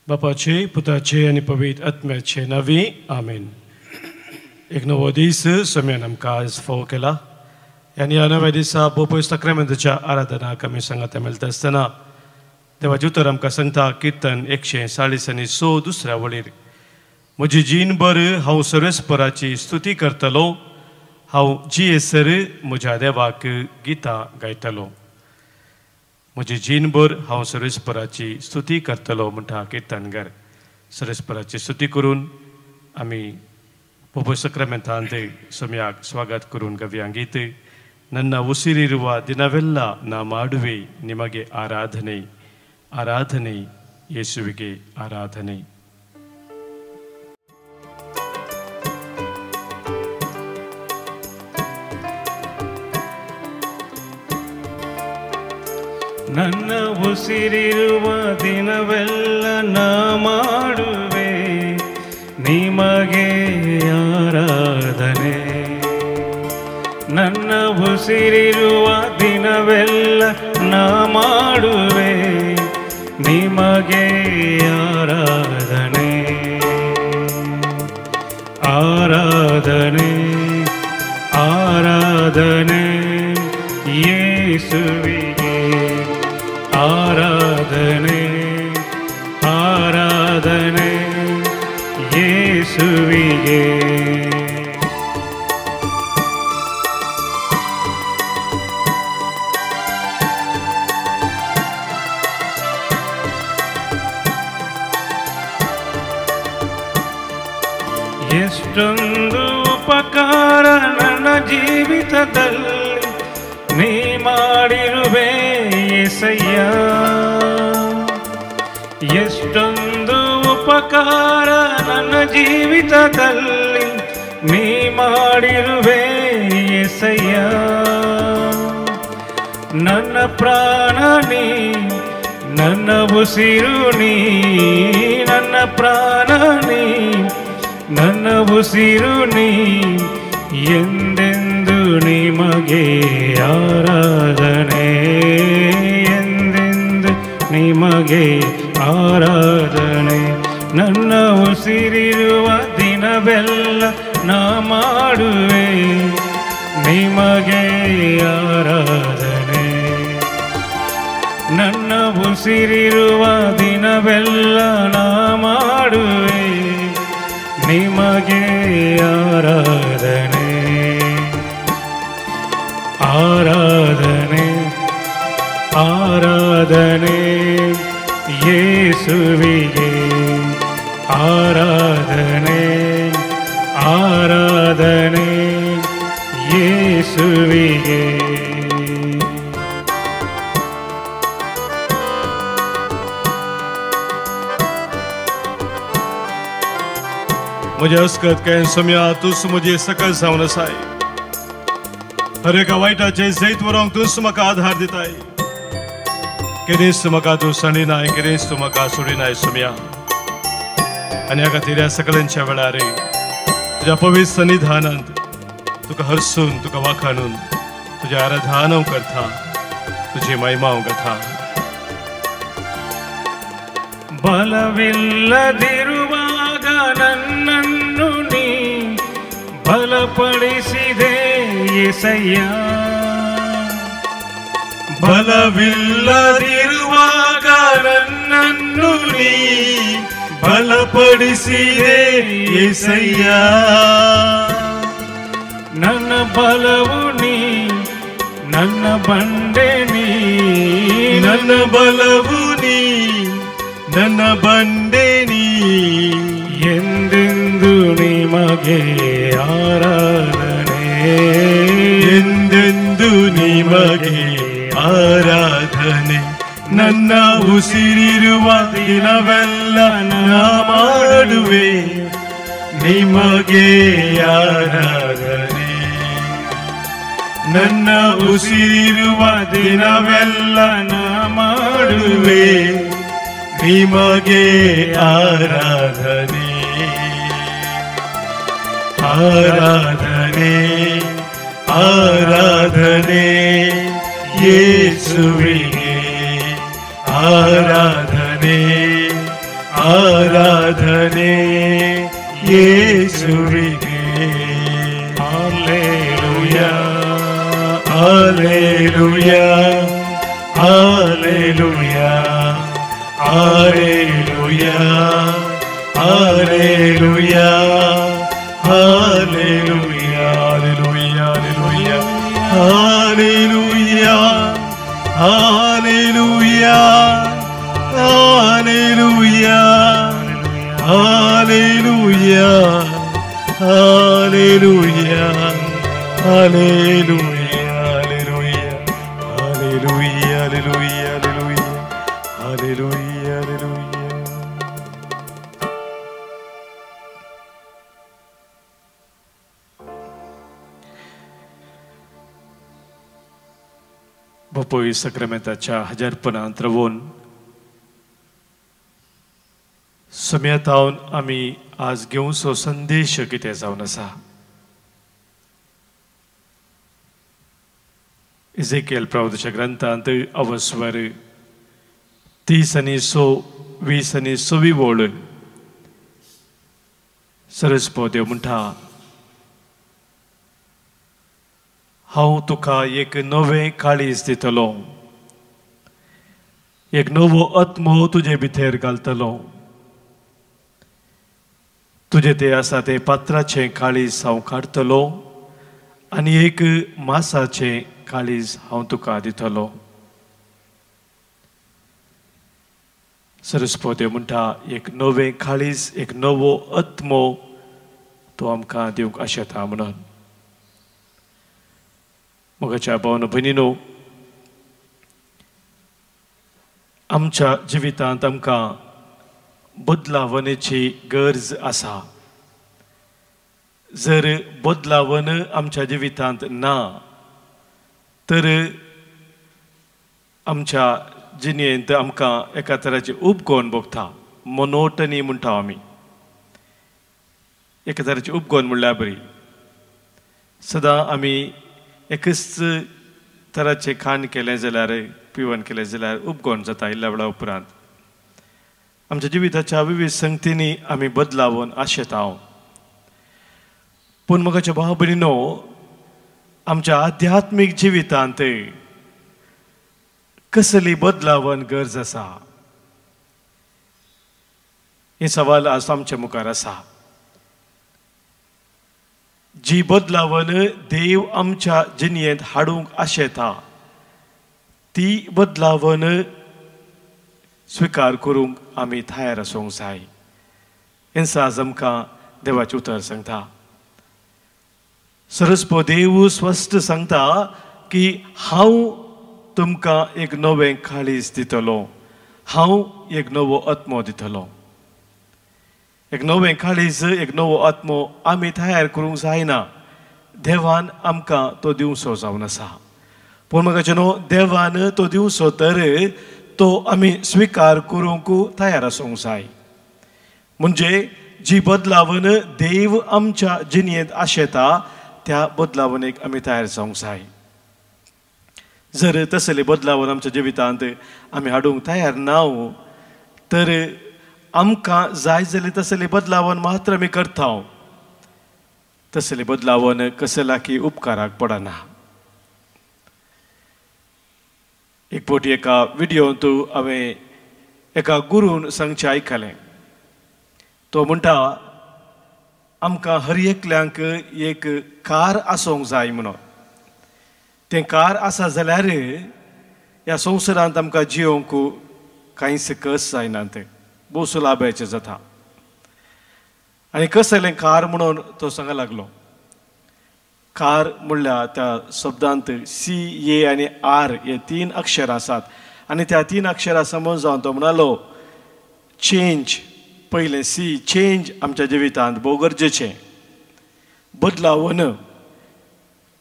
बापाचे पुताचे आणि पवित्र आत्म्याचे नावी आमेन. एक नवो दीस सोम्यान आमकां आज फोव केला आनी ह्या नव्या दिसा पवित्र साक्रामेंताच्या आराधनाक आमी सांगाता मेळटा आसतना देवाचें उतर आमकां सांगता किर्तन 146 दुसऱ्या वळेर. म्हजी जीणभर हांव सर्वेस्पराची स्तुती करतलो, हांव जियेसर म्हज्या देवाक गितां गायतलो. म्हजी जीणभर हांव सर्वेस्पराची स्तुती करतलो म्हणटा किर्तनकार. सर्वेस्पराची स्तुती करून आमी पवित्र साक्रामेंतांत सोम्याक स्वागत करून ಗವ್ಯ ಗೀತೆ. ನನ್ನ ಉಸಿರಿರುವ ದಿನವೆಲ್ಲ ನಾ ಮಾಡುವೆ ನಿಮಗೆ ಆರಾಧನೆ, ಆರಾಧನೆ ಯೇಸುವಿಗೆ ಆರಾಧನೆ. ನನ್ನ ಉಸಿರಿರುವ ದಿನವೆಲ್ಲ ನಾ ಮಾಡುವೆ ನಿಮಗೆ ಆರಾಧನೆ. ನನ್ನ ಉಸಿರಿರುವ ದಿನವೆಲ್ಲ ನಾ ಮಾಡುವೆ ನಿಮಗೆ ಆರಾಧನೆ, ಆರಾಧನೆ, ಆರಾಧನೆ ಯೇಸುವಿಗೆ ಆರಾಧನೆ, ಆರಾಧನೆ ಯೇಸುವಿಗೆ. ಎಷ್ಟೊಂದು ಉಪಕಾರ ನನ್ನ ಜೀವಿತದಲ್ಲಿ ನೀ ಮಾಡಿರುವೆ యేసయ్య. ಎಷ್ಟೊಂದು ಉಪಕಾರ ನನ್ನ ಜೀವಿತದಲ್ಲಿ ನೀ ಮಾಡಿರುವೆ యేసయ్య. ನನ್ನ ಪ್ರಾಣ ನೀ, ನನ್ನ ಉಸಿರು ನೀ, ನನ್ನ ಪ್ರಾಣ ನೀ, ನನ್ನ ಉಸಿರು ನೀ, ಎಂದೆಂದು ನಿಮಗೆ ಆರಾಧನೆ, ಎಂದೆಂದು ನಿಮಗೆ ಆರಾಧನೆ. ನನ್ನ ಉಸಿರಿರುವ ದಿನವೆಲ್ಲ ನಾ ಮಾಡುವೆ ನಿಮಗೆ ಆರಾಧನೆ. ನನ್ನ ಉಸಿರಿರುವ ದಿನವೆಲ್ಲ ನಾ ಮಾಡುವೆ ನಿಮಗೆ ಆರಾಧನೆ, ಆರಾಧನೆ, ಆರಾಧನೆ ಯೇಸುವಿಗೆ ಆರಾಧನೆ, ಆರಾಧನೆ ಯೇಸುವಿಗೆ. म्हज्या अस्कत काय सोम्या तूंच म्हजी सकल जावन आसाय. हर एका वायटाचे जैत व्हरोंक तूंच म्हाका आधार दिताय. केदेंच म्हाका तूं सणिनाय, केदेंच तूं म्हाका सोडिनाय सोम्या. आनी ह्या खातीर ह्या सकलांच्या वेळार तुज्या पवित्र सन्निधानांत तुका हरसून, तुका वाखाणून तुजें आराधन हांव करता, तुजी महिमा हांव गाता. ಬಲವಿಲ್ಲದಿರುವಾಗ ನನ್ನನ್ನು ನೀ ಬಲಪಡಿಸಿದೆ యేసయ్ಯ. ಬಲವಿಲ್ಲದಿರುವಾಗ ನನ್ನನ್ನು ನೀ ಬಲಪಡಿಸಿದೆ యేసయ్య. ನನ್ನ ಬಲವು ನೀ, ನನ್ನ ಬಂಡೆ ನೀ, ನನ್ನ ಬಲವು ನೀ, ನನ್ನ ಬಂಡೆ ನೀ, ಎಂದೆಂದು ನಿಮಗೆ ಆರಾಧನೆ, ಎಂದೆಂದು ನಿಮಗೆ ಆರಾಧನೆ. ನನ್ನ ಉಸಿರಿರುವ ದಿನವೆಲ್ಲ ನಾ ಮಾಡುವೆ ನಿಮಗೆ ಆರಾಧನೆ. ನನ್ನ ಉಸಿರಿರುವ ದಿನವೆಲ್ಲ ನಾ ಮಾಡುವೆ ನಿಮಗೆ ಆರಾಧನೆ, ಆರಾಧನೆ, ಆರಾಧನೆ ಯೇಸುವಿಗೆ ಆರಾಧನೆ, ಆರಾಧನೆ ಯೇಸುವಿಗೆ. Hallelujah, Hallelujah, Hallelujah, Hallelujah, Hallelujah, Hallelujah, Hallelujah, Hallelujah, Hallelujah, Hallelujah, Hallelujah, Hallelujah, Hallelujah. Hallelujah, hallelujah, hallelujah, hallelujah, hallelujah. बापोई सक्रामेंताच्या हजारपणांत रावून सुम्यातावन आमी आज घेवचो संदेश कितें जावन आसा. इजेकियल प्रवक्त्याच्या ग्रंथांत अवस्वर 30 आनी 20 आनी 26 ओळ सरस्पोदेव म्हणटा, हांव तुका एक नवें काळीज दितलो, एक नवो आत्मो तुजे भितर घालतलो. तुजे ते आसा ते पात्राचें काळीज हांव काडटलो आनी एक मासाचें काळीज हांव तुका दितलो. सरस्पोदेव म्हणटा, एक नवें काळीज, एक नवो आत्मो तो आमकां दिवंक आशेता म्हणून. मोगाच्या भावन भयणीनो, आमच्या जिवितांत आमकां बदलावणेची गरज आसा. जर बदलावण आमच्या जिवितांत ना तर आमच्या जिणेंत आमकां एका तराची उब कोण भोगता. मोनोटनी म्हणटा आमी. एका तराची उब कोण म्हणल्यार बरी. सदां आमी एकच तराचें खाण केलें जाल्यार, पिवण केलें जाल्यार उपगोण जाता इल्ल्या वेळा उपरांत. आमच्या जिविताच्या विविध संगतींनी आमी बदलावून आशेता. पूण मोगाच्या भाव भयणीनो, आमच्या आध्यात्मीक जिवितांत कसली बदलावण गरज आसा हे सवाल आज आमच्या मुखार आसा. जी बदलावण देव आमच्या जिणेंत हाडूंक आशेता ती बदलावण स्वीकार करूंक आमी तयार आसूंक जाय. हें आज आमकां देवाचें उतर सांगता. सरस्पोदेव स्पश्ट सांगता की हांव तुमकां एक नवें काळीज दितलो, हांव एक नवो आत्मो दितलो. एक नवें काळीज, एक नवो आत्मो आमी तयार करूंक जायना. देवान आमकां तो दिवचो जावन आसा. पूण म्हाका देवान तो दिवचो तर तो आमी स्वीकार करूंक तयार आसूंक जाय. म्हणजे जी बदलावण देव आमच्या जिणेंत आशेता त्या बदलावणेक आमी तयार जावंक जाय. जर तसले बदलावण आमच्या जिवितांत आमी हाडूंक तयार ना तर आमकां जाय जाल्यार तसले बदलावण मात्र आमी करता. तसले बदलावण कसलाकी उपकाराक पडना. एक फावटी एका व्हिडिओंत हांवें एका गुरून सांगचें आयकलें. तो म्हणटा, आमकां हर एकल्यांक एक कार आसूंक जाय म्हणून. तें कार आसा जाल्यार ह्या संवसारांत आमकां जियोंक कांयच कस जायनात, भोव सुलाभेचें जाता. आनी कसलें कार म्हणून तो सांगूंक लागलो. कार म्हणल्यार त्या शब्दांत CA आनी R हे 3 अक्षर आसात. आनी त्या 3 अक्षरां समज जावन तो म्हणालो चेंज. पयलें C, चेंज आमच्या जिवितांत भोव गरजेचें. बदलावण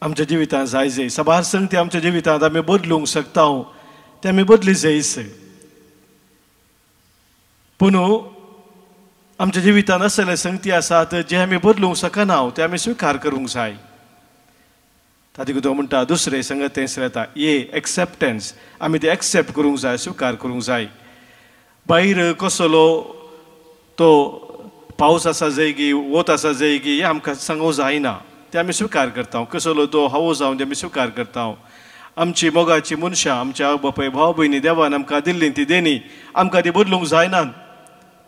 आमच्या जिवितांत जाय जाय. सबार संगती आमच्या जिवितांत आमी बदलूंक शकता, ते आमी बदली जायच. पूण आमच्या जिवितांत असले संगती आसात जे आमी बदलूंक शकना, ते आमी स्वीकार करूंक जाय. तातूंत तो म्हणटा दुसरें संगतेंच येता एक्सेप्टन्स. आमी ते एक्सेप्ट करूंक जाय, स्वीकार करूंक जाय. भायर कसलो तो पावस आसा जैगी वत आसा जैगी हे आमकां सांगूंक जायना ते आमी स्विकार करता कसलो तो हावो जावन ते आमी स्विकार करता आमची मोगाची मनशां आमच्या बापाय भाव भयणी देवान आमकां दिल्ली ती देणी आमकां ती बदलूंक जायनात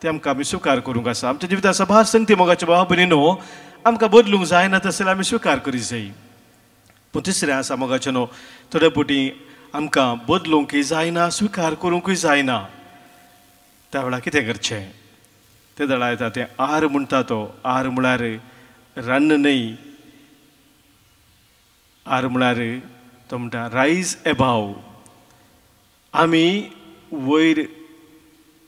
ते आमकां आमी स्विकार करूंक आसा आमच्या जिवितांत सभार संगती मोगाच्या भाव भयणीनो आमकां बदलूंक जायना तशें आमी स्विकार करूंक जाय पूण तिसरें आसा मोगाचें न्हू थोडे फावटी आमकां बदलूंकय जायना स्विकार करूंकय जायना त्या वेळार कितें करचें ते दळा येता तें आर म्हणटा तो आर म्हळ्यार रन्न न्हय आर म्हळ्यार तो म्हणटा रायज एबाव आमी वयर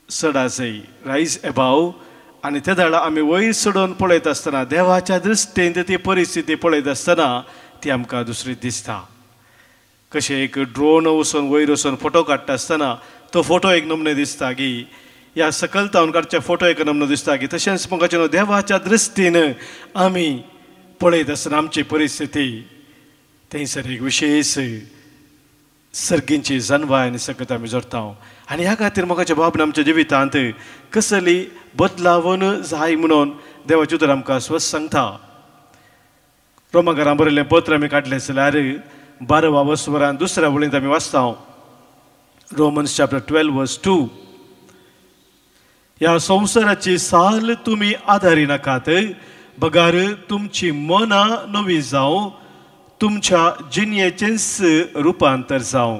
चडा जाय रायज एबाव आनी ते दळा आमी वयर चडोवन पळयत आसतना देवाच्या दृश्टीन ती परिस्थिती पळयत आसतना ती आमकां दुसरी दिसता कशें एक ड्रोन वचून वयर वचून फोटो काडटा आसतना तो फोटो एक नमने दिसता की ह्या सकलतावन काडचे फोटो एक नमनो दिसता की तशेंच म्हाका देवाच्या दृश्टीन आमी पळयत आसतना आमची परिस्थिती थंयसर एक विशेष सर्गींची जनवाय आनी सकत आमी जोडटा आनी ह्या खातीर म्हाका बाबन आमच्या जिवितांत कसली बदलावन जाय म्हणून देवाचे उतर आमकां स्वस्त सांगता रोमाकारां बरयल्लें पत्र आमी काडलें जाल्यार 12वा वसवरान दुसऱ्या वळींत आमी वाचता रोमन्स चॅप्टर 12 वर्स 2 ह्या संवसाराची साल तुमी आदारी नाकात बगार तुमची मनां नवी जावं तुमच्या जिणयेचेंच रुपांतर जावं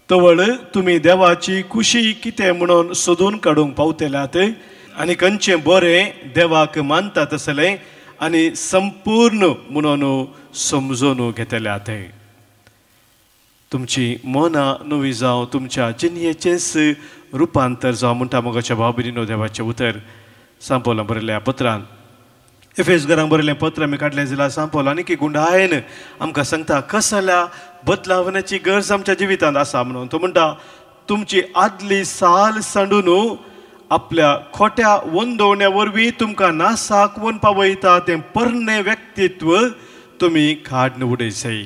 तवळ तुमी देवाची खुशी कितें म्हणून सोदून काडूंक पावतल्यात आनी खंयचें बरें देवाक मानतात आसलें आनी संपूर्ण म्हणून समजून घेतल्यात तुमची मनां नवी जावं तुमच्या जिणयेचेंच रुपांतर जावं म्हणटा मोगाच्या भाव भयणीनो देवाचें उतर सांपोलां बरयल्या पत्रांत एफेसकारांक बरयलें पत्र आमी काडलें जाल्यार सांपोल आनी की गुंडायन आमकां सांगता कसल्या बदलावण्याची गरज आमच्या जिवितांत आसा म्हणून तो म्हणटा तुमची आदली साल सांडून आपल्या खोट्या वंदोवण्या वरवीं तुमकां नासाक वन पावयता तें परणे व्यक्तित्व तुमी काडून उडय जाय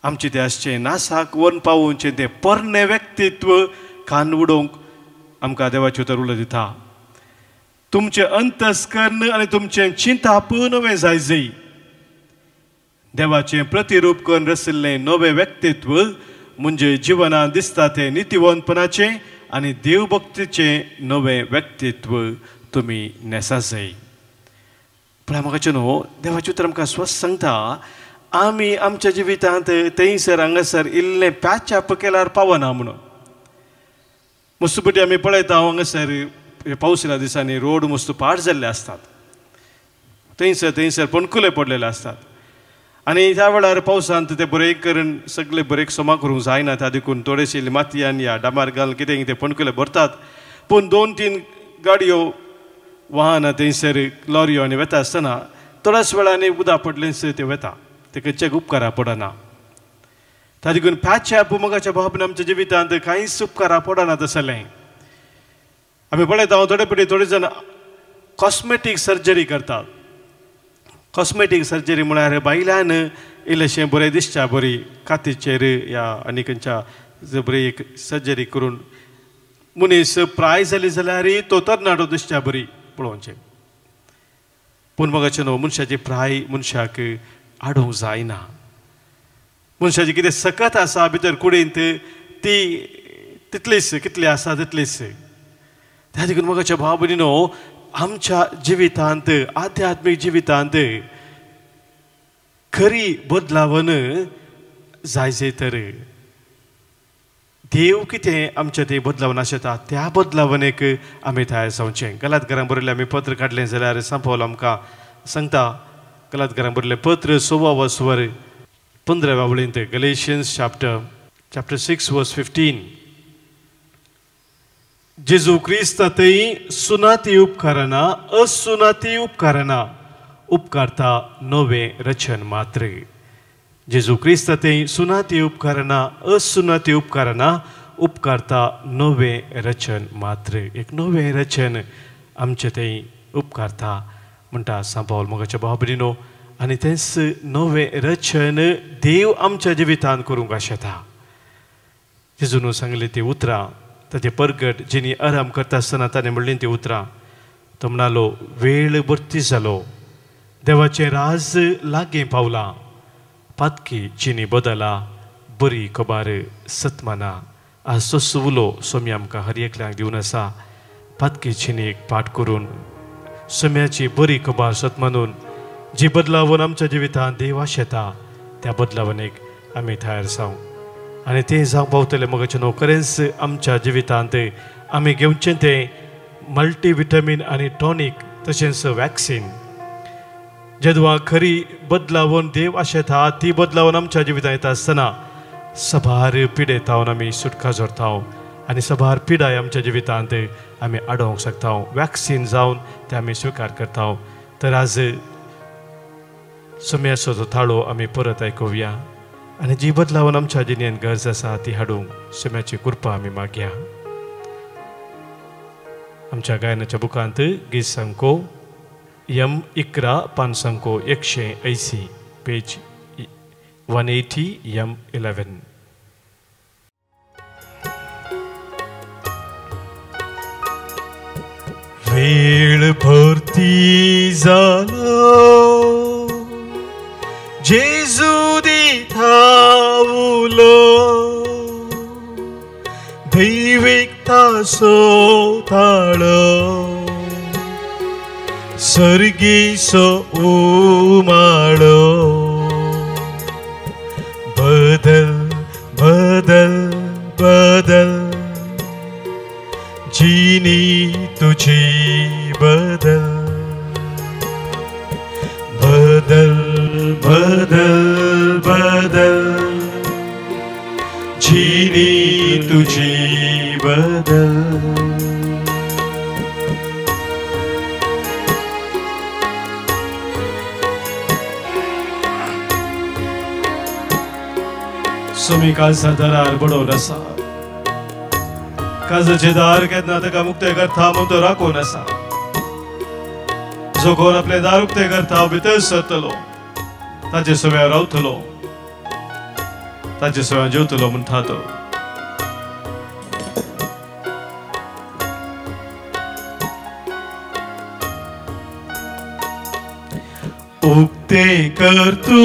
आमचें तें आसचें नासाक वन पावोवचें तें परणे व्यक्तित्व काडून उडोवंक आमकां देवाचें उतर उलो दिता तुमचें अंतस्करण आनी तुमचें चिंताप नवें जाय जाय देवाचें प्रतिरूप करून रचिल्लें नवें व्यक्तित्व म्हणजे जिवनांत दिसता तें नितीवंतपणाचें आनी देवभक्तीचें नवें व्यक्तित्व तुमी नेसा जाय पूण म्हाका न्हू देवाचें उतर आमकां स्वस्त सांगता आमी आमच्या जिवितांत थंयसर हांगासर इल्लें पॅचअप केल्यार पावना म्हणून मस्तुपटी आमी पळयता हांगासर पावसाच्या दिसांनी रोड मस्त पाड जाल्ले असतात थंयसर पणकुले पडलेले असतात आनी त्या वेळार पावसांत ते ब्रेक करून सगळे ब्रेक सोमा करूंक जायना त्या देखून थोडेशे मातयान या डामार घालून कितें ते पणकुले भरतात पूण 2-3 गाडयो वाहनां थंयसर लॉरियो आनी वेता आसतना थोड्याच वेळांनी उदक पडलें ते वेता ते खंयच्याक उपकारा पडना त्या देखून पॅचअप मोगाच्या भावना आमच्या जिवितांत कांयच उपकारा पडना तसलें आमी पळयता थोडे जाण कॉस्मेटीक सर्जरी करतात कॉस्मेटीक सर्जरी म्हळ्यार बायलान इल्लेशें बरें दिसच्या बरी कातीचेर या आनी खंयच्या बरी एक सर्जरी करून मनीस प्राय जाली जाल्यार तो तरणाटो दिसच्या बरी पळोवचें पूण मोगाचें न्हू मनशाची प्राय मनशाक आडोवंक जायना मनशाची कितें सकत आसा भितर कुडींत ती तितलीच कितली आसा तितलीच त्या देखून मोगाच्या भाव भयणीनो आमच्या जिवितांत आध्यात्मीक जिवितांत खरी बदलावन जाय तर देव कितें आमच्या ते बदलावन आशेता त्या बदलावनेक आमी तयार जावचें गलातकारांक बरयलें आमी पत्र काडलें जाल्यार सांपोल आमकां सांगता गलातकारांक बरयलें पत्र 6वा वसवर 15व्या वळींत गलेशियन्स चॅप्टर 6 वर्स 15 जेजू क्रिस्तातय सुनाती उपकारना असुनाती उपकारना उपकारता नवे रचन मात्र जेजू क्रिस्तातय सुनाती उपकारना असुनाती उपकारना उपकारता नवे रचन मात्र एक नवे रचन आमचे थंय उपकारता म्हणटा सांपावल मोगाच्या भाव भयणीनो आनी तेंच नवे रचन देव आमच्या जिवितांत करूंक आशेता जेजून सांगली ती उतरां ताचे परगट जिनी आराम करता आसतना ताणें म्हणली ती उतरां तो म्हणालो वेळ भरती जालो देवाचें राज लागीं पावलां पातकी जिनी बदला बरी खबर सतमाना आज तो उलो सोमी आमकां हर एकल्याक दिवन आसा पातकी जिनीक पाठ करून सोम्याची बरी खबर सतमानून जी बदलावन आमच्या जिवितांत देव आशेता त्या बदलावणेक आमी तयार जावं आनी तें जावंक पावतलें मगाचें न्हू खरेंच आमच्या जिवितांत आमी घेवचें तें मल्टीविटामीन आनी टॉनीक तशेंच वॅक्सीन जेदवा खरी बदलावन देव आशेता ती बदलावन आमच्या जिवितांत येता आसतना सभार पिडेतावन आमी सुटका जोडता आनी सभार पिडाय आमच्या जिवितांत आमी आडोवंक शकता वॅक्सीन जावन ते आमी स्विकार करता तर आज सोम्याचो जो थाळो आमी परत आयकुया आनी जी बदलावन आमच्या जिणेंत गरज आसा ती हाडूंक सोम्याची कृपा आमी मागया आमच्या गायनाच्या बुकांत गीत संको यम इकरा पान संको 180 पेज 180 यम 11 वेळ भरती जालो जेजू दिठावलो दैविकता सोताळो सर्गीसो उमाळो बदल बदल बदल जिनी तुझी बदल बदल बदल बदल जिनी तुझी बदल सोमी काळसा दारार बडोवन आसा काळजाचे दार केन्ना ताका मुक्ते करता म्हूण तो राखून आसा जो कोण आपले दार उक्ते करता भितर सरतलो ताचे सव्या रावतलो ताचे सव्या जेवतलो म्हणटा तो उक्ते कर तू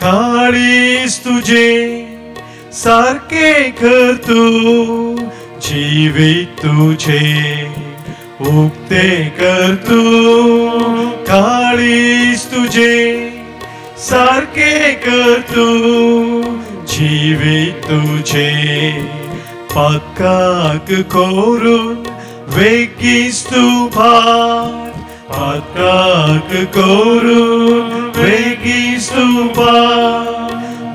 काळीज तुझे सारखे कर तू जीवित तुझे उक्ते कर तू काळीज तुझे सारखे कर तू जीवित तुझे पक्काक करून वेगीस तू भार पक्काक करून वेगीस तू भार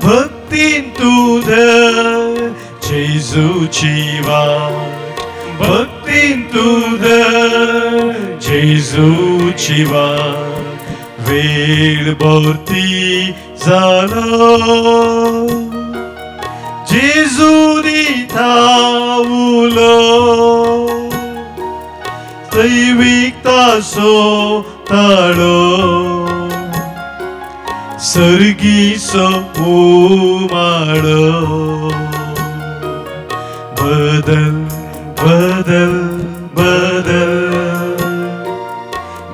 भक्तीन तू धर जेजूची वाट भक्तीन तू धर जेजूची वाट वेळ भरती जालो जेजू दिठावलो दैविकता सोताळो सर्गीसो उमाळो बदल बदल बदल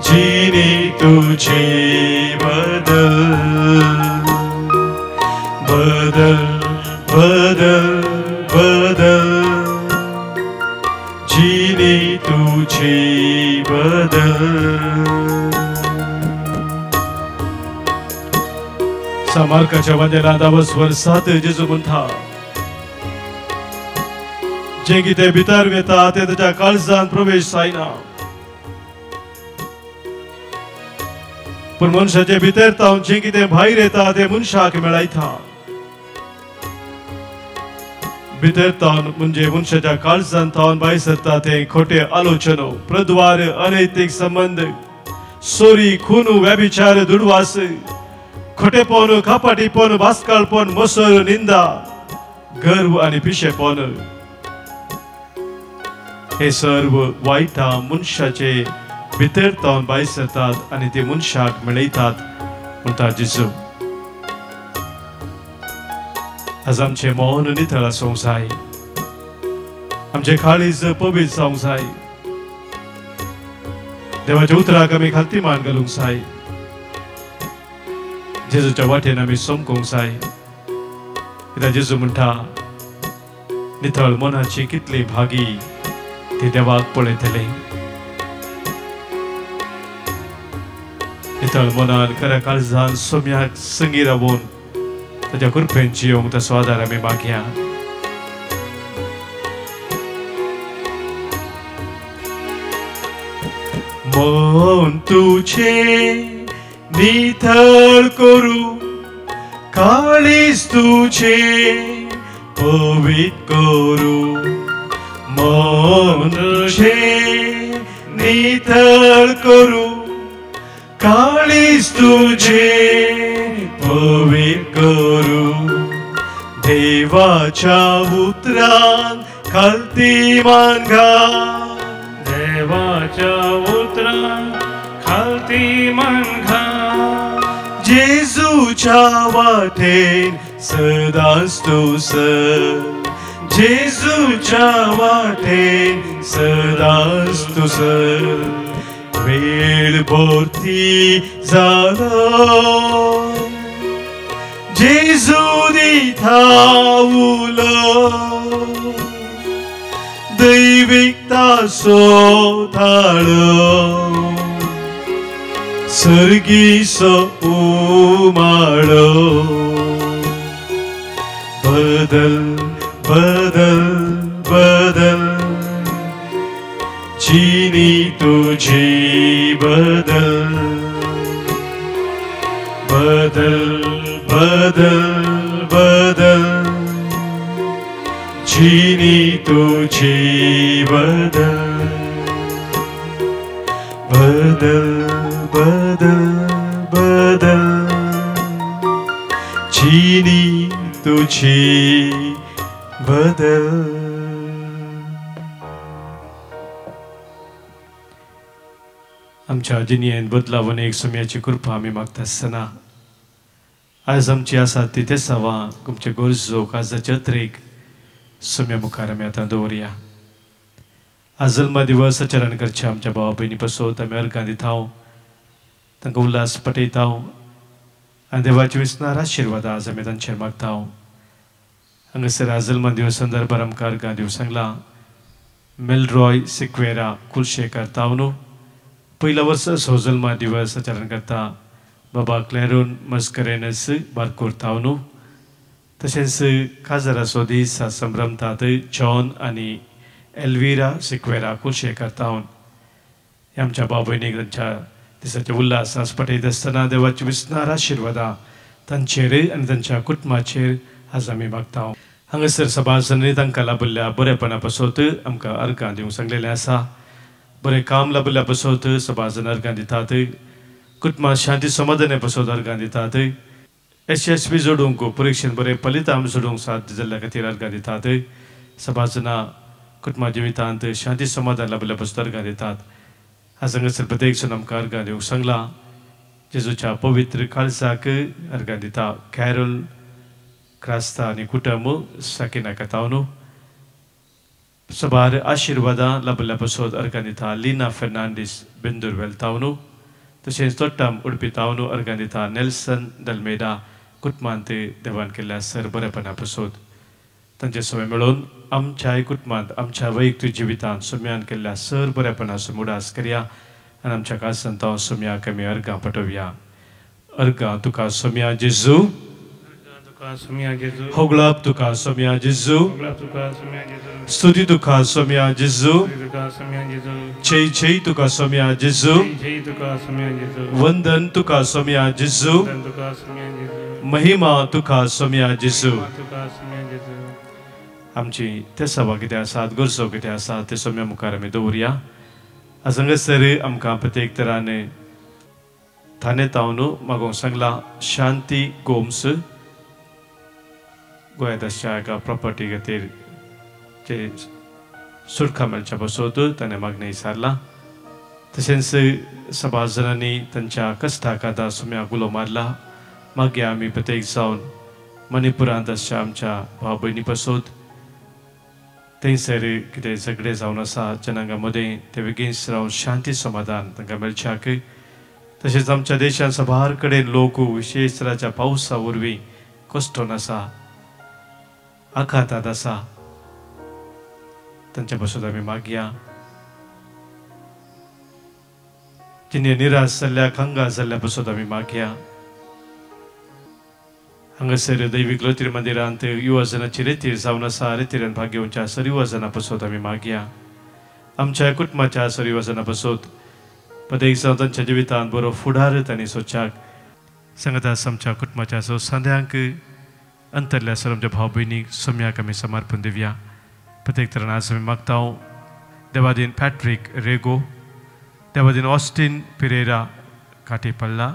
जिनी तुझी बदल बदल बदल बदल जिनी तुझी बदल समारकाच्या वाद्याला दावस वर्सात जेजू म्हणता जे कितें भितर वेता ते ताच्या काळजांत प्रवेश जायना पण मनशाचे भितर तावन जे कितें भायर येता ते मनशाक मेळयता भितर तावन म्हणजे मनशाच्या काळजांत तावन भायर सरता ते खोटे आलोचनो प्रद्वार अनैतिक संबंध चोरी खून व्यभिचार दुर्वास खोटेपण खापाटीपण भास्काळपण मसर निंदा गर्व आणि पिशेपण हे सर्व वाईटा मनशाचे भितर तावन भायर सरतात आणि ते मनशाक मेळयतात म्हणटा जेजू आज आमचे मौन नितळ आसूंक जाय आमचे काळीज पबीत जावंक जाय देवाच्या उतराक आमी खालती मान घालूंक जाय जेजूच्या वाटेन आमी सोमकूंक जाय कित्याक जेजू म्हणटा नितळ मनाची कितली भागी ते देवाक पळयतले नितळ मनान खऱ्या काळजान सोम्याक संगी रावून ताच्या कृपेन जियोंक तसो आदार आमी मागया मन तुझे नितळ करू काळीज तुझे पवित्र करू मन तुझे नितळ करू काळीज तुझे पवित्र करू देवाच्या उतरान खालती मान घाल देवाच्या उतरान खालती मान घाल जेजूच्या वाटेन सदांच तू चल जेजूच्या वाटेन सदांच तू चल वेळ भोवती जालो जेजू दिठावलो दैविकता सोताळो सर्गीसो उमाळो बदल बदल बदल चीनी तुझी बदल बदल बदल बदल चीनी तुझी बदल बदल बदल बदल चीनी तुझी बदल आमच्या जिणेंत बदलावन एक सोम्याची कृपा आमी मागता आसतना आज आमची आसा ती तेसावा तुमचे गरजो काजाच्या तरेक सोम्या मुखार आमी आतां दवरया आज जल्मा दिवस आचरण करचे आमच्या भावा भयणी पासत आमी अर्घां दिता तांकां उल्हास पटयता आनी देवाची विस्नार आशिर्वाद आज आमी तांचेर मागता हांगासर आज जल्मा दिवस संदर्भार आमकां अर्घां दिवंक सांगला मेलरॉय सिक्वेरा कुलशेकर तावनू पहिला वर्ष जल्मा दिवस आचरण करता बाबा क्लेरोन मस्करेनस बारकोर तावनू तशेंच काजाराचो दीस संभ्रमतात जॉन आनी एल्विरा सिक्वेरा कुलशेकर तावन हे आमच्या भाव भयणीक तांच्या दिसाचे उल्हास आज पटयत आसतना देवाची विस्नार आशिर्वादा तांचेर आनी तांच्या कुटुंबाचेर आज आमी मागता हांगासर सभासदांनी तांकां लाभिल्ल्या बरेपणा पासत आमकां अर्घां दिवंक सांगलेलें आसा बरें काम लाभिल्ल्या पासत सभासदान अर्घां दितात कुटुंबांत शांती समाधाना पासत अर्घां दितात SSP जोडूंक परीक्षेन बरें फलितांश जोडूंक साथ जाल्ल्या खातीर अर्घां दितात सभासदां कुटुंबा जिवितांत शांती समाधान लाभिल्ल्या पासत अर्घां दितात आज हांगासर प्रत्येक जण आमकां अर्घां दिवंक सांगला जेजूच्या पवित्र काळजाक अर्घां दिता कॅरोल क्रास्ता आनी कुटुंब साकिना कातावनू सभार आशिर्वादां लाभिल्ल्या पासत अर्घां दिता लीना फेर्नांडीस बेंदूरवेल तावनू तशेंच तोट्टाम उडपी तावनू अर्घां दिता नेल्सन दलमेदा कुटुंबांत देवान केल्ल्या सर बरेपणा पासत तांचे सवय मेळून आमच्याय कुटुंबांत आमच्या वैयक्तीक जिवितांत सोम्यान केल्ल्या सर बरेपणाचो मुडास करया आनी आमच्या काळजांत सोम्याक आमी अर्घां पटोवया अर्घां तुका सोम्या जेजू होगळप तुका सोम्या जेजू स्तुती तुका सोम्या जेजू जय जय तुका सोम्या जेजू वंदन तुका सोम्या जेजू महिमा तुका सोम्या जेजू आमची ते सभा कितें आसात गरजो कितें आसा ते सोम्या मुखार आमी दवरया आज हांगासर आमकां प्रत्येक तरान थाने तावनू मागोवंक सांगला शांती गोम्स गोंयांत आसच्या एका प्रॉपर्टी खातीर जे सुटका मेळच्या पासत ताणें मागणी विचारला तशेंच सभासदांनी तांच्या कश्टाक आतां सोम्याक उलो मारला मागया आमी प्रत्येक जावन मणिपुरांत आसच्या आमच्या भाव भयणी पासत थंयसर कितें झगडे जावन आसा जनांगा मदें ते बेगीनच रावन शांती समाधान तांकां मेळच्याक तशेंच आमच्या देशांत सबार कडेन लोक विशेष तराच्या पावसा वरवीं कश्टान आसा आघातांत आसा तांचे पासून आमी मागया जिने निराश जाल्ल्या कंगाल जाल्ल्या पासून आमी मागया हांगासर दैवीक लोतीर मंदिरांत युवजनाची रेतीर जावन आसा रेतीरान भाग घेवच्या सर युवजना पासून आमी मागया आमच्या कुटुंबाच्या सर युवजना पासून पदेक जावन तांच्या जिवितांत बरो फुडार तांणी सोदच्याक सांगता आमच्या कुटुंबाच्या सो सांद्यांक अंतरल्या सर आमच्या भाव भयणीक सोम्याक आमी समर्पण दिवया प्रत्येक तरान आज आमी मागता देवादीन पॅट्रिक रेगो देवादीन ऑस्टिन पिरेरा काटेपल्ला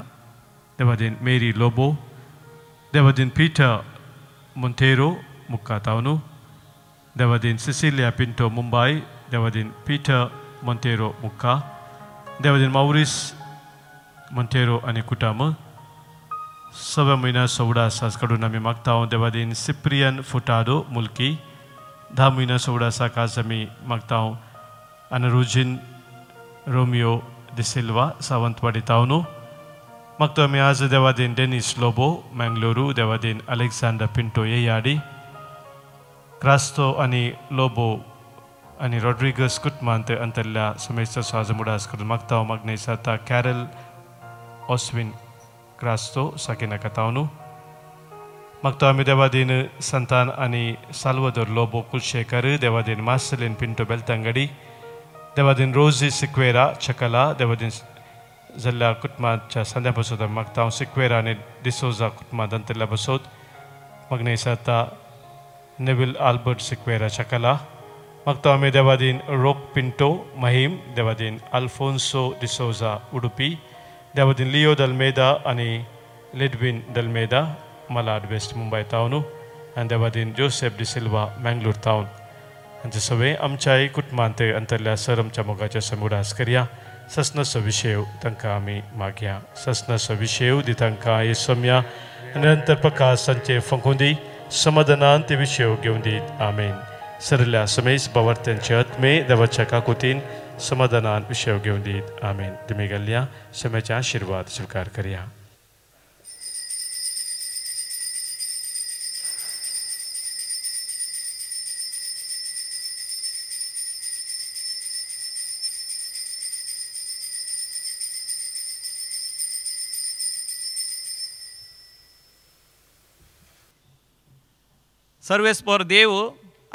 देवादीन मेरी लोबो देवादीन पीटर मोंटेरो मुक्कातावनु देवादीन सिसिलिया पिंटो मुंबई देवादीन पीटर मोंटेरो मुक्का देवादीन माउरिस मोंटेरो आनी कुटाम सव्या महिना सोवडा सास कडून आमी मागता देवादीन सिप्रियन फुटाडो मुल्की 10 महिना सोवडा साकास आमी मागता अनरुजिन रोमियो डिसिल्वा सावंतवाडी तावनो मागता आमी आज देवादीन डेनिस लोबो मंगलोरू देवादीन अलेक्सांडर पिंटो येयाडी क्रास्तो आनी लोबो आनी रॉड्रिगस कुटुंबांत अंतरल्या समेस्त साजमुडास करून मागता मागणे जाता कॅरल ऑस्विन क्रास्तो साकिना कतावनु मागता आमी देवादीन संतान आनी साल्वदोर लोबो कुलशेकर देवादीन मार्सेलिन पिंटो बेल्तांगडी देवादीन रोजी सिक्वेरा चकला देवादीन जाल्ल्या कुटुंबाच्या संद्या पासून आमी मागता सिक्वेरा आनी डिसोजा कुटुंबांत अंतरल्या पासून मागणे जाता नेविल आल्बर्ट सिक्वेरा चकला मागता आमी देवादीन रोक पिंटो महिम देवादीन अल्फोन्सो डिसोजा उडुपी देवादीन लियो दलमेदा आनी लिडविन दलमेदा मलाड वेस्ट मुंबई टाउन आनी देवादीन जोसेफ डिसिल्वा मंगलोर टाउन हांचे सगळे आमच्याय कुटुंबांत अंतरल्या सर आमच्या मोगाच्या समुडास करया सस्नसो विशय तांकां आमी मागया सस्नसो विशय दी तांकां हे सोम्या निरंतर प्रकाश तांचे फंकुंदी समाधानान ते विशय घेवन दीत आमेन सरल्या समेस बावर्त्यांचे आत्मे देवाच्या काकुतीन समाधानान विशय घेवन दीत आमेन तुमी गेल्ल्या समेचे आशिर्वाद स्वीकार करया सर्वेस्पर देव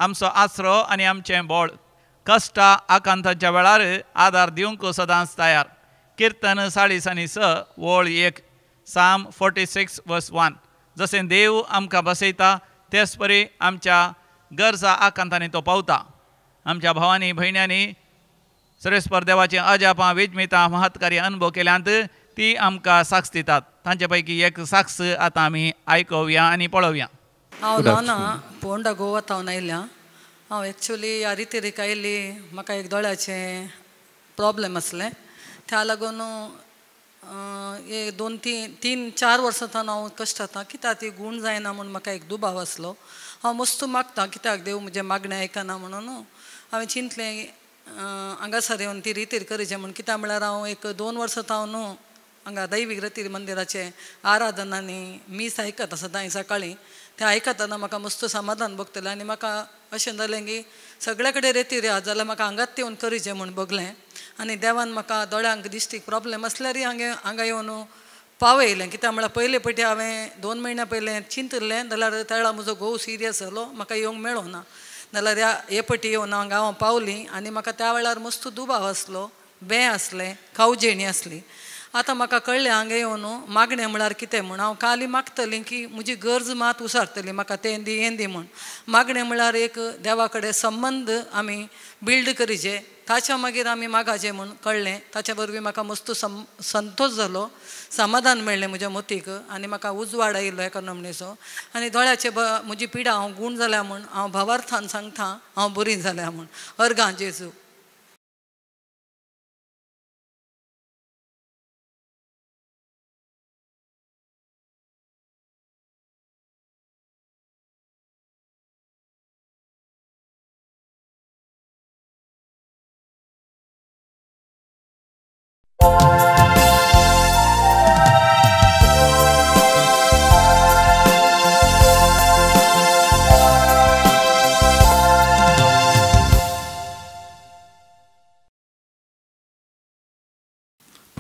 आमचो आसरो आनी आमचें बळ कश्टा आकांताच्या वेळार आदार दिवंक सदांच तयार कीर्तन 40:6 वळ 1 साम 46 वर्स 1 जशें देव आमकां बसयता तेच परी आमच्या गरजा आकांतांनी तो पावता आमच्या भावांनी भयण्यांनी सर्वेस्पर देवाची अजापां वेजमितां महत्कारी अनुभव केल्यांत ती आमकां साक्ष दितात तांचे पैकी एक साक्ष आतां आमी आयकुया आनी पळोवया हांव ल्हान पोंडा गोवा तावन आयल्या हांव एक्चुली ह्या रितीरीक आयिल्ली म्हाका एक दोळ्याचें प्रॉब्लेम आसलें त्या लागून एक 2-3-4 वर्सां तावन हांव कश्ट जाता कित्याक ती गूण जायना म्हूण म्हाका एक दुबाव आसलो हांव मस्त मागता कित्याक देव म्हजें मागणें आयकना म्हणून हांवें चिंतलें हांगासर येवन ती रितीर करीचें म्हूण कित्याक म्हळ्यार हांव एक 2 वर्सां तावन हांगा दैवीक रितीर मंदिराचे आराधनांनी मीस आयकता सदां सकाळीं तें आयकतना म्हाका मस्त समाधान भोगतलें आनी म्हाका अशें जालें की सगळे कडेन रेतीर या जाल्यार म्हाका हांगात येवन करीचें म्हूण बगलें आनी देवान म्हाका दोळ्यांक दिश्टीक प्रॉब्लेम आसल्यारय हांगा येवन पावयलें कित्याक म्हळ्यार पयले पटी हांवें 2 म्हयन्या पयलें चिंतलें जाल्यार त्या वेळार म्हजो घोव सिरियस जालो म्हाका येवंक मेळो ना जाल्यार हे पटी येवन हांव पावलीं आनी म्हाका त्या वेळार मस्त दुबाव आसलो बें आसलें खावजेणी आसली आतां म्हाका कळ्ळें हांगा येवन मागणें म्हळ्यार कितें म्हूण हांव खाली मागतलीं की म्हजी गरज मात उसारतली म्हाका तें दी हें दी म्हूण मागणें म्हळ्यार एक देवा कडेन संबंद आमी बिल्ड करीचे ताच्या मागीर आमी मागाचें म्हूण कळ्ळें ताच्या वरवीं म्हाका मस्त संतोश जालो समाधान मेळ्ळें म्हज्या मतीक आनी म्हाका उजवाड आयिल्लो एका नमणेचो आनी दोळ्याचे म्हजी पिडा हांव गूण जाल्या म्हूण हांव भावार्थान सांगता हांव बरी जाल्या म्हूण अर्गां जेजू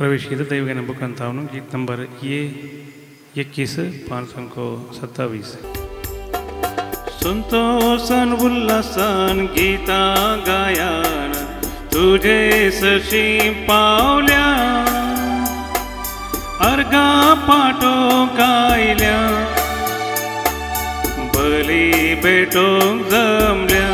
प्रवेशित दैवगान मुखांतावरून गीत नंबर 21 527. संतोषान उल्हासान गीता गायन तुझे सशी पावल्या अर्गा पाठो गायल्या बली भेटोंक जमल्या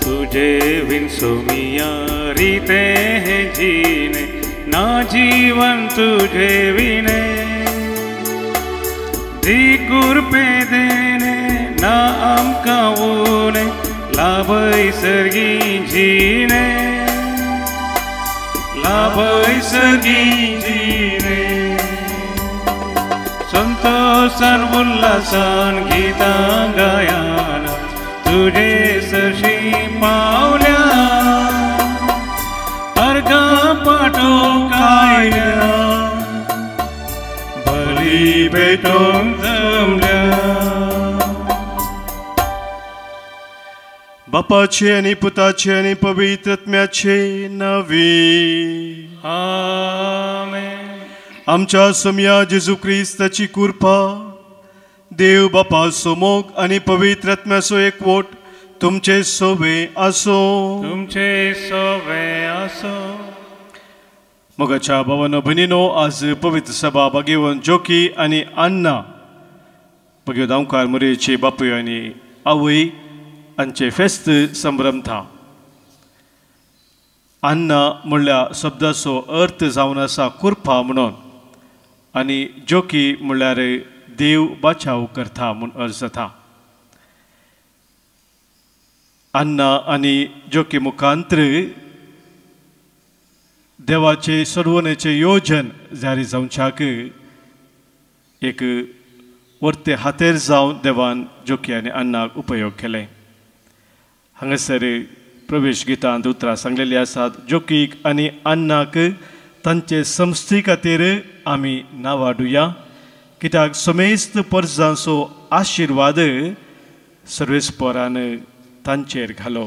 तुझे बिन सोमिया रीते है जीने ना जीवन तुझे बिने दिकुर पे देने ना आमका ऊने लाभै सर्गी जीने लाभै सर्गी जीने संतोषान उल्हासान गीता गायन तुझे सशी पावल्या अर्गा पाठो कायल्या बली भेटोंक जमल्या. बापाचे आणि पुताचे आणि पवित्र आत्म्याचे नावे. आमेन. आमच्या सोम्या जेजू ख्रिस्ताची कृपा देव बापा सोमोग आणि पवित्र आत्म्याचो एकवट तुमचे सोबे असो. तुमचे सोबे असो. मोगाच्या भावानो भयणीनो, आज पवित्र सभा बागेवन जोकी आणि अण्णा बघ्यो दावकार मुरेचे बापूय आणि आवय हांचे फेस्त संभ्रमता. अण्णा म्हणल्या शब्दाचो अर्थ जावन आसा कृपा म्हणून आणि जोकी म्हणल्यार देव बाचाव करता म्हूण अर्थ जाता. अण्णा आणि जोकी मुखांतर देवाचे सोडवणेचे योजन जारी जावच्याक एक वर्ते हातेर जावन देवान जोकी आनी अण्णाक उपयोग केले. हांगासर प्रवेश गितांत उतरां सांगलेली आसात. जोकीक आनी अण्णाक तांचे समस्ती खातीर आमी नांवाडुया, कित्याक समेस्त परजांचो आशिर्वाद सर्वेस्परान तांचेर घालो.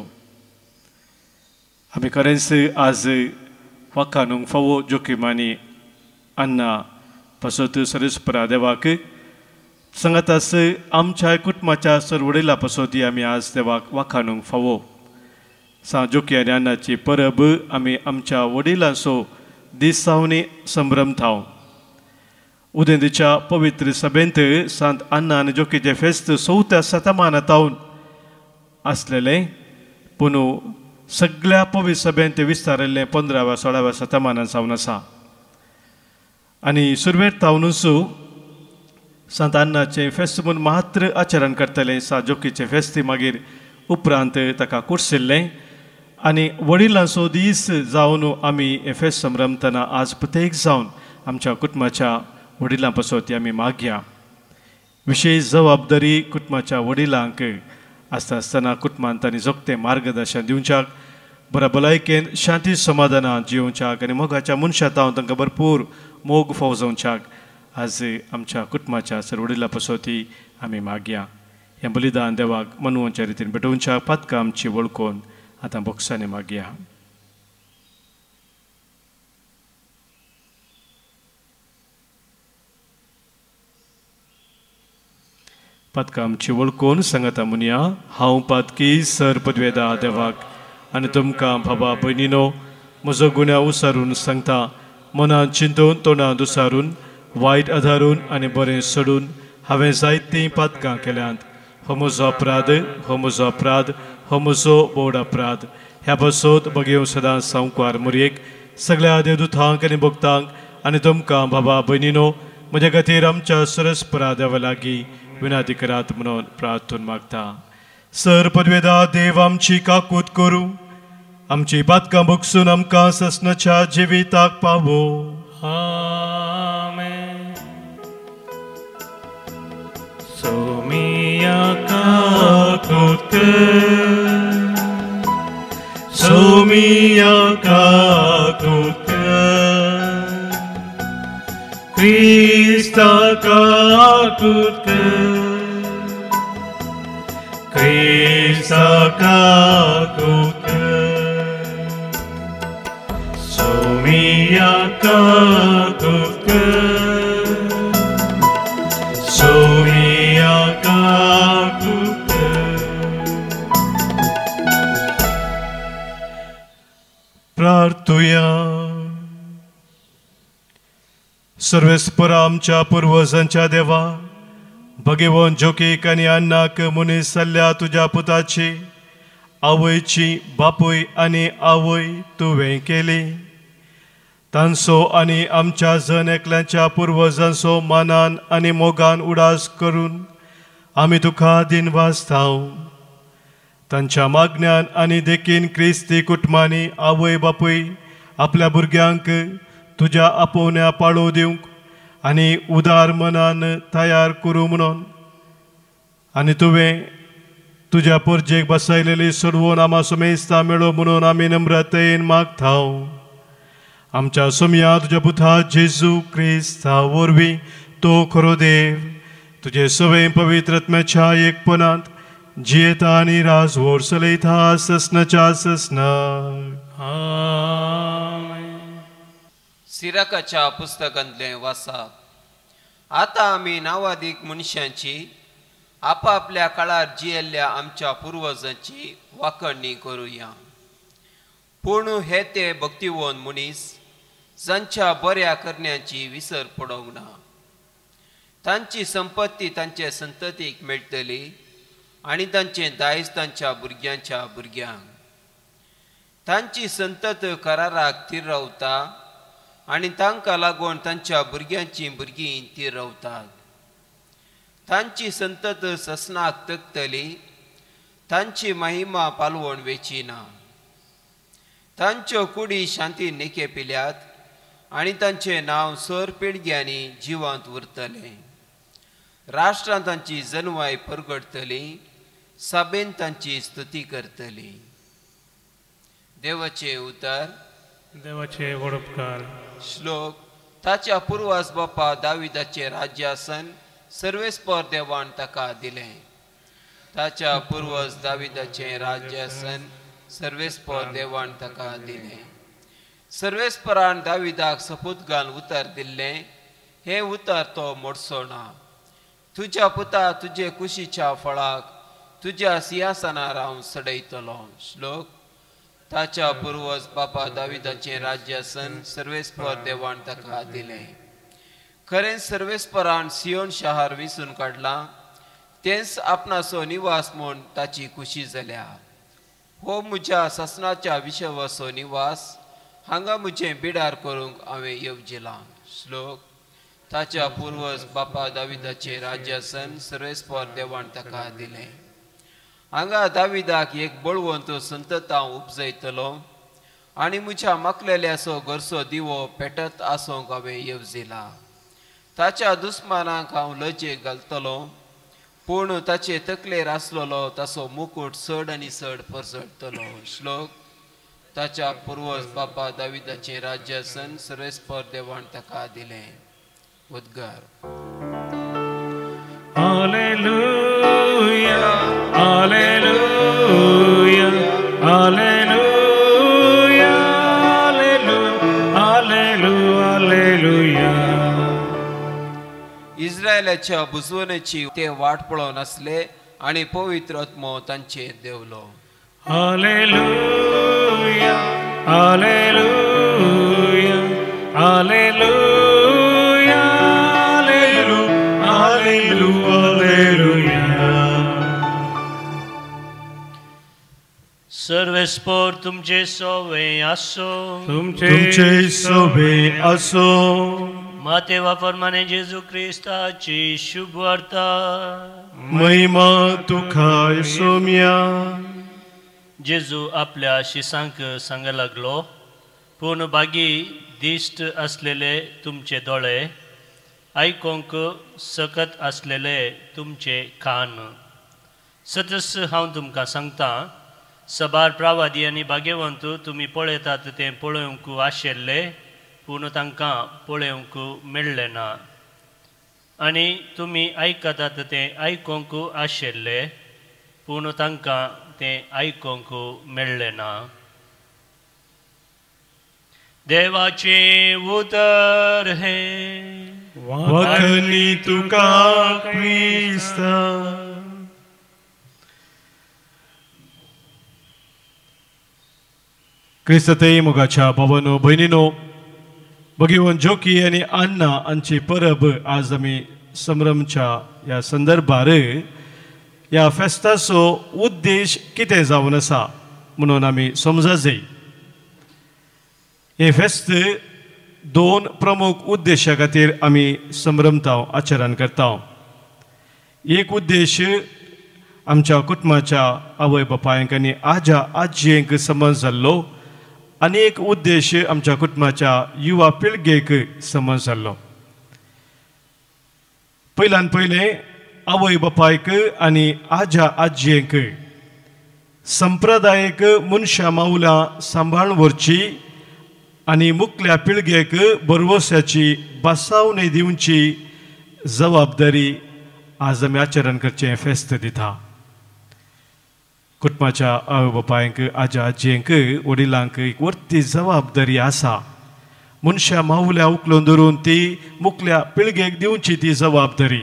आमी खरेंच आज वाखानूंक फावो जोकीम आनी अण्णा पासत सर्वेस्परा देवाक सांगातास आमच्या कुटुंबाच्या सरवडीला पासोती आमी आज देवाक वाखानूंक फावो. जोकी आनी अण्णाची परब आमी आमच्या वडिलांचो दिसावनी संभ्रमताव. उदेंतीच्या पवित्र सभेंत सांत अण्णा आनी जोकीचे फेस्त 4थ्या शतमानांतावन आसलेले, पूण सगळ्या पवित्र सभेंत विस्तारिल्लें 15व्या 16व्या शतमानांत जावन आसा. आनी सुरवेर तावनूच सांत अण्णाचे फेस्त म्हूण मात्र आचरण करतले. सांत जोकीचे फेस्त मागीर उपरांत ताका कुर्सिल्लें आनी वडिलांचो दीस जावन आमी हे फेस्त संभ्रमतना आज प्रत्येक जावन आमच्या कुटुंबाच्या वडिलां पासोती आमी मागया. विशेश जबाबदारी कुटुंबाच्या वडिलांक आसता आसतना कुटुंबांत तांणी जोगतें मार्गदर्शन दिवच्याक, बऱ्या भलायकेन शांती समाधानांत जिवच्याक आनी मोगाच्या मनशातावन तांकां भरपूर मोग फाव जावच्याक आज आमच्या कुटुंबाच्या सर वडिलां पासोती आमी मागया. हें बलिदान देवाक मनवच्या रितीन भेटोवच्याक पातकां आमची वळखून आतां बोक्सांनी मागया. पातकां आमची वळखून सांगाता मुनिया. हांव पातकी सर पदवेदा देवाक आनी तुमकां बाबा भयणीनो म्हजो गुन्या उसारून सांगता. मनांत चिंतून तोंडांत उसारून वायट आदारून आनी बरें सोडून हांवें जायतीं पातकां केल्यांत. हो म्हजो अपराध, हो म्हजो अपराध, हो म्हजो बोड अपराध. ह्या पासत बगेव सदांच सांवकार मुरयेक, सगळ्या देवदूतांक आनी भक्तांक आनी तुमकां बाबा भयणीनो म्हजे खातीर आमच्या सरस्परा देवा लागीं विनाती करात म्हणून प्रार्थून मागता. सर पदवेदा देव आमची काकूत करूं, आमची पातकां बगसून आमकां ससनाच्या जिविताक पावो. आमेन. सोमिया काकूत, सोमिया काकूत, Krista kakutka, Krista kakutka, Somia kakutka, Somia kakutka. प्रार्थूया. सर्वेस्पर आमच्या पूर्वजांच्या देवा, भगवान जोकीक आनी अन्नाक मनीस जाल्ल्या तुज्या पुताची आवयची बापूय आनी आवय तुवें केली. तांचो आनी आमच्या जण एकल्यांच्या पुर्वजांचो मानान आनी मोगान उडास करून आमी तुका दिनवासतांव. तांच्या मागण्यान आनी देखीन क्रिस्ती कुटुंबांनी आवय बापूय आपल्या भुरग्यांक तुज्या आपोवण्या पाळो दिवंक आनी उदार मनान तयार करूं म्हणून आनी तुवें तुज्या परजेक बसयलेली सोडवून आमा सुमेस्ता मेळो म्हणून आमी नम्रतेन मागतांव. आमच्या सुमया तुज्या पुता जेजू क्रिस्ता वरवीं तो खरो देव तुजे सवे पवित्र आत्म्याच्या एकपणांत जियेता आनी राजवट चलयता ससनाच्या ससनाक. सिराकाच्या पुस्तकांतले वाचप. आता आमी नावादीक मनशांची आपापल्या काळार जियेल्ल्या आमच्या पुर्वजांची वाखणणी करुया. पूण हे ते भक्तिवन मनीस जांच्या बऱ्या करण्याची विसर पडोंक ना. तांची संपत्ती तांचे संततीक मेळटली आनी तांचे दायज तांच्या भुरग्यांच्या भुरग्यांक. तांची संतत कराराक थीर रावता आनी तांकां लागून तांच्या भुरग्यांची भुरगीं थीर रावतात. तांची संतत ससनाक तगतली, तांची महिमा पालवण वेचिना. तांच्यो कुडी शांतीन नेके पिल्यात आनी तांचें नांव सर पिळग्यांनी जिवांत उरतलें. राष्ट्रांत तांची जनवाय परगडतली, सभेन तांची स्तुती करतली. देवाचें उतर. देवाचे वडपकार. श्लोक. ताच्या पुर्वज बापा दाविदाचे राज्यासन सर्वेस्पर देवान ताका दिलें. ताच्या पुर्वज दाविदाचे राज्यासन सर्वेस्पर देवान ताका दिलें. सर्वेस्परान दाविदाक सपूत घालून उतर दिल्लें. हे उतर तो मोडसो ना. तुज्या पुता तुजे कुशीच्या फळाक तुज्या सिंहासनार हांव सडयतलो. श्लोक. ताच्या पुर्वज बापा दाविदाचे राज्यासन सर्वेस्पर देवान ताका दिलें. खरें सर्वेस्परान सियोन शार विसून काडलां. तेंच आपणाचो निवास म्हूण ताची कुशी जाल्या. हो म्हज्या ससनाच्या विशवाचो निवास, हांगा म्हजें बिडार करूंक हांवें येवजिलां. श्लोक. ताच्या पुर्वज बापा दाविदाचे राज्यासन सर्वेस्पर देवान ताका दिलें. हांगा दाविदाक एक बळवंत संतत हांव उपजयतलो आनी म्हज्या माकलेल्याचो घरचो दिवो पेटत आसोंक हांवें येवजिला. ताच्या दुस्मानांक हांव लजेक घालतलो, पूण ताचे तकलेर आसलेलो ताचो मुकुट चड आनी चड परसडटलो. श्लोक. ताच्या पुर्वज बापा दाविदाचे राज्यासन सर्वेस्पर देवान ताका दिलें. उद्गार. Alleluia, Alleluia, Alleluia, Alleluia, Alleluia. इस्रायलाच्या बुजवणेची ते वाट पळोवन आसले आनी पवित्र आत्मो तांचेर देवलो. Alleluia, Alleluia, Alleluia, Alleluia, Alleluia. सर्वेस्पर तुमचे सोवे आसो. तुमचे सोवे आसो. मातेवा प्रमाणे जेजू क्रिस्ताची शुभ वार्ता. महिमा तुका सोम्या. जेजू आपल्या शिसांक सांगा लागलो, पूण बागी दिश्ट असलेले तुमचे दोळे, आयकोंक सकत असलेले तुमचे कान. सतस हांव तुमकां सांगता, सबार प्रावादी आनी भाग्यवंत तुमी पळयतात तें पळोवंक आशिल्ले, पूण तांकां पळोवंक मेळ्ळें ना आनी तुमी आयकतात तें आयकोंक आशिल्ले पूण तांकां तें आयकोंक मेळ्ळें ना देवाचें उतर हें वखणी तुका क्रिस्ता क्रिस्ततेय मोगाच्या भावांनो भयणींनो भगिवन जोकी आनी अन्ना हांची परब आज आमी संभ्रमच्या ह्या संदर्भार ह्या फेस्ताचो उद्देश कितें जावन आसा म्हणून आमी समजा जाय हे फेस्त दोन प्रमुख उद्देशा खातीर आमी संभ्रमता आचरण करता एक उद्देश आमच्या कुटुंबाच्या आवय बापायक आनी आज्या आजयेक संबंद जाल्लो आनी एक उद्देश आमच्या कुटुंबाच्या युवा पिळगेक संबंद जाल्लो पयल्यान पयलें आवय बापायक आनी आज्या आजयेक संप्रदायीक मनशां मावलां सांबाळून व्हरची आनी मुखल्या पिळगेक बरवस्याची बासावणी दिवची जबाबदारी आज आमी आचरण करचें फेस्त दिता कुटुंबाच्या आवय बापायक आज्या आजयेक वडिलांक एक वर्ती जबाबदारी आसा मनशां मावल्या उखलून धरून ती मुखल्या पिळगेक दिवची ती जबाबदारी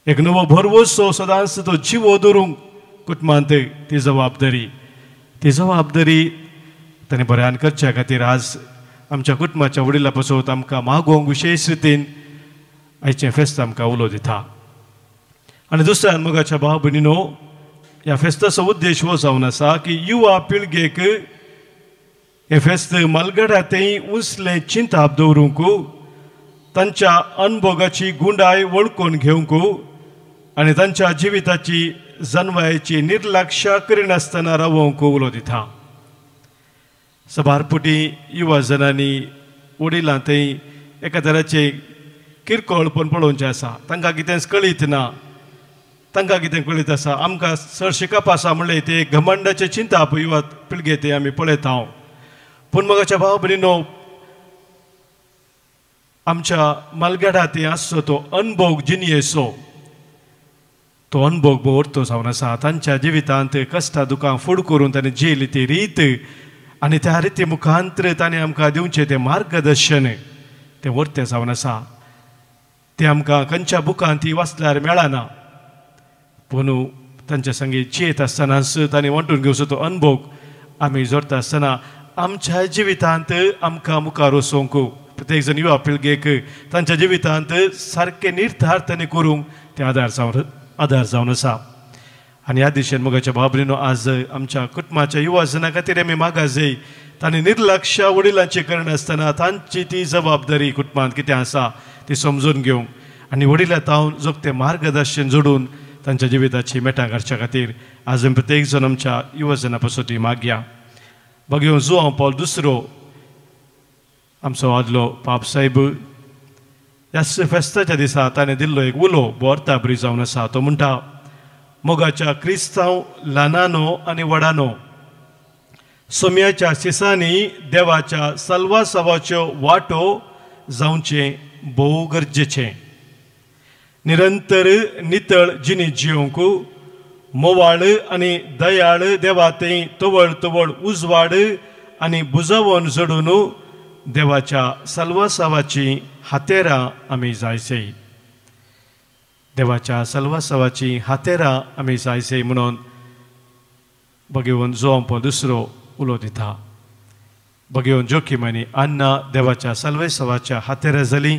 एक नवो भरवसो सदांच तो जिवो धरूंक कुटुंबांत ती जबाबदारी ताणें बऱ्यान करच्या खातीर आज आमच्या कुटुंबाच्या वडिलां पासून आमकां मागोवंक विशेश रितीन आयचें फेस्त आमकां उलो दिता आनी दुसऱ्यान मोगाच्या भाव भयणींनो ह्या फेस्ताचो उद्देश हो जावन आसा की युवा पिळगेक हे फेस्त मालगड्यातय उसलें चिंताप दवरूंक तांच्या अनुभोगाची गुंडाय वळखून घेवंक आनी तांच्या जिविताची जन्मायेची निर्लक्ष्य करिनासतना रावोवंक उलो दिता सभारपुटी युवा जनांनी वडिलां थंय एका तराचें किरकोळपण पळोवचें आसा तांकां कितें कळीत ना तांकां कितें कळीत आसा आमकां चड शिकप आसा म्हणलें ते घमंडाचे चिंताप युवा पिळगे ते आमी पळयता पूण मोगाच्या भाव भयणींनो आमच्या मालगेडा ते आसचो तो अनुभव जिनियेचो तो अनुभव बोरतो जावन आसा तांच्या जिवितांत कश्टा दुखां फूड करून ताणें जेली ती रीत आनी त्या रिती मुखांतर ताणें आमकां दिवचें तें मार्गदर्शन तें वर्तें जावन आसा तें आमकां खंयच्या बुकांत ती वाचल्यार मेळना पूण तांच्या संगी चेत आसतनाच ताणें वांटून घेवचो तो अनुभव आमी जोडटा आसतना आमच्या जिवितांत आमकां मुखार वचोवंक प्रत्येक जण युवा पिळगेक तांच्या जिवितांत सारकें निर्धार ताणें करूंक तें आदार जावन आसा आनी ह्या दिशेन मोगाच्या भाव भयणींनो आज आमच्या कुटुंबाच्या युवा जनां खातीर आमी मागा जाय तांणी निर्लक्ष्य वडिलांची करनासतना तांची ती जबाबदारी कुटुंबांत कितें आसा ती समजून घेवंक आनी वडिलां तावन जोगतें मार्गदर्शन जोडून तांच्या जिविताची मेटां करच्या खातीर आज प्रत्येक जण आमच्या युवा जनां पासून ती मागया भगवंत जुआंव पौल दुसरो आमचो आदलो पाप साहेब ह्या फेस्ताच्या दिसा ताणें दिल्लो एक उलो बोरता बरी जावन आसा तो म्हणटा मोगाच्या क्रिस्तांव ल्हानानो आनी व्हडानो सोम्याच्या शिसांनी देवाच्या सल्वासवाच्यो वाटो जावचें भोव गरजेचें निरंतर नितळ जिणी जिवंक मोवाळ आनी दयाळ देवातें तवळ तवळ उजवाड आनी बुजवण जोडून देवाच्या सल्वासवाची हातेरां आमी जायसय देवाच्या सल्वासवाची हातेरां आमी जायसय म्हणून भगवंत जुआंव पौल दुसरो उलो दिता भगवंत जोखीम आनी अन्ना देवाच्या सल्वासवाच्या हातेरां जालीं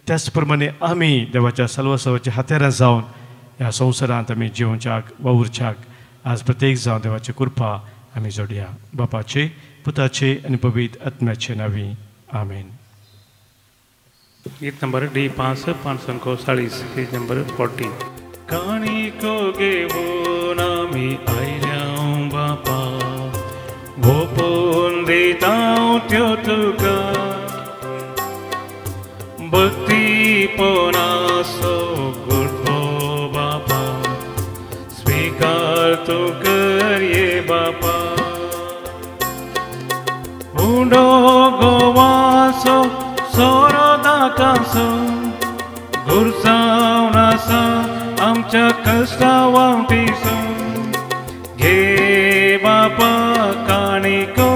त्याच प्रमाणे आमी देवाच्या सल्वासवाची हातेरां जावन ह्या संवसारांत आमी जिवच्याक वावुरच्याक आज प्रत्येक जावन देवाची कृपा आमी जोडया बापाचे पुताचे आनी पवित्र आत्म्याचे नांवी आमेन गीत नंबर D540 पेज नंबर 40 काणी को घेवन आमी आयल्या बापा भोपून दिता त्यो तुका भक्ती पोनासो गुडो बापा स्वीकार तू कर ये बापा उडो गोवा सो सोरो दाकासो गुरसावन आसा आमच्या कष्टा वावटीसो घे बापा काणिको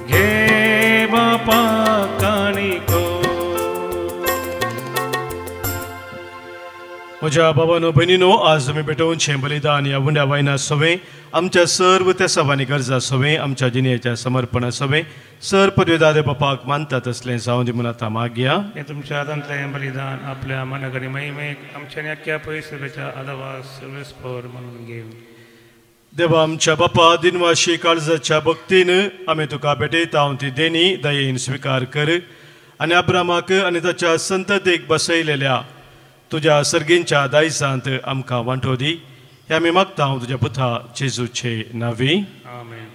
घे बापा काणिको म्हज्या बाबानो भयणीनो आज आमी भेटोवनशें बलिदान ह्या उंड्या वायना सवें आमच्या सर्व त्या सवानी गरजा सवें आमच्या जिणेच्या समर्पणा सवें सर पदवेदादे बापाक मानतात असलें जावं दी म्हूण आतां मागया. हे तुमच्या हातांतलें बलिदान आपल्या मनगरी महिमेक आमच्या अख्ख्या पयसुरेच्या आदवास सर्वेस्पर म्हणून घेवन देवा आमच्या बापा दिनवाशी काळजाच्या भक्तीन आमी तुका भेटयता ती देणी दयेन स्विकार कर आनी अब्रामाक आनी ताच्या संततेक बसयलेल्या तुज्या सर्गींच्या दायजांत आमकां वांटो दी हे आमी मागता तुज्या पुता जेजूचे नांवी. आमेन.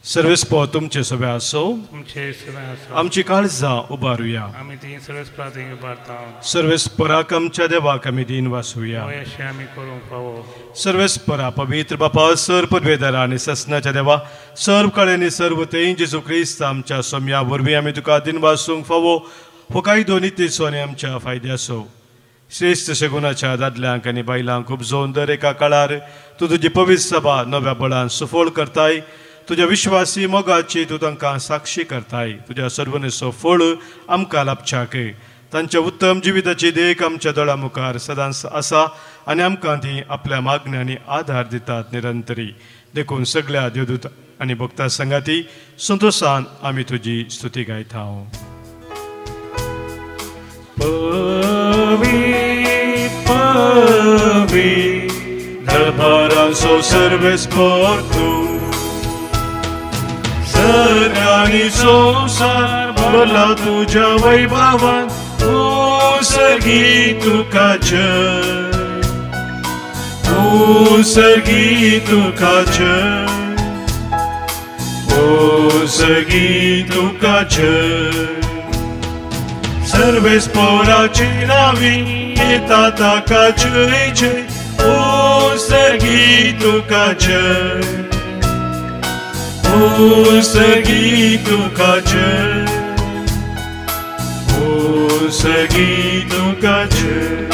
सर्वेस्पर तुमचे सवे आसो. तुमचे सवे आसो. आमची काळजां उबारुया. आमी ती सर्वेस्पराक उबारता. सर्वेस्पराक आमच्या देवाक आमी दिन वासुया. अशें आमी करूंक फावो. सर्वेस्परा पवित्र बापा सर पदवेदारा आनी ससनाच्या देवा सर्व कळेनी सर्व तें जेजू क्रिस्त आमच्या सोम्या वरवीं आमी तुका दिन वासूंक फावो हो कायदो नितीचो आनी आमच्या फायद्याचो श्रेष्ठ शेगुणाच्या दादल्यांक आनी बायलांक उपजोवन दर एका काळार तूं तुजी पवित्र सभा नव्या बळान सुफोळ करताय. तुज्या विश्वासी मोगाची तूं तांकां साक्षी करताय. तुज्या सर्वनेचो फळ आमकां लाभच्याक तांच्या उत्तम जिविताची देख आमच्या दोळा मुखार सदांच आसा आनी आमकां ती आपल्या मागण्यांनी आधार दितात निरंतरी. देखून सगळ्या देवदूत आनी भक्तां संगाती संतोषान आमी तुजी स्तुती गायता. दरबारांचो सर्वेस्पर तूं सर्गांनी संवसार भरला तुज्या वैभवान सर्गी तुका जय सर्गी तुका जय सर्गी तुका जय. सर्वेस्पराची नावी येता ताका जय जय सर्गी तुका जय सर्गी तुका जय सर्गी तुका जय.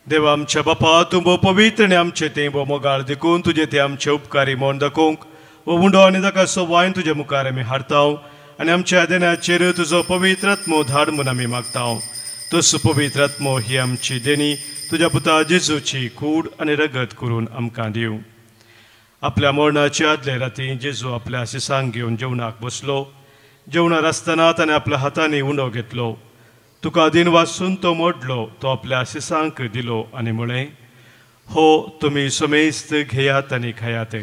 देवा आमच्या बापा तूं भोव पवित्र आनी आमचें तें भोव मोगाळ देखून तुजें तें आमचे उपकारी मोन दाखोवंक वो उंडो आनी ताका सोवायन तुजे मुखार आमी हाडता आनी आमच्या आदेनाचेर तुजो पवित्र आत्मो धाड म्हूण आमी मागता. तोच पवित्र आत्मो ही आमची देणी तुज्या पुता जेजूची कूड आनी रगत करून आमकां दिवं. आपल्या मरणाचे आदले राती जेजू आपल्या आशिसांक घेवन जेवणाक बसलो. जेवणार आसतना ताणें आपल्या हातांनी उंडो घेतलो. तुका दिन वाचून तो मोडलो तो आपल्या आशिसांक दिलो आनी म्हळें हो तुमी समेस्त घेयात आनी खायात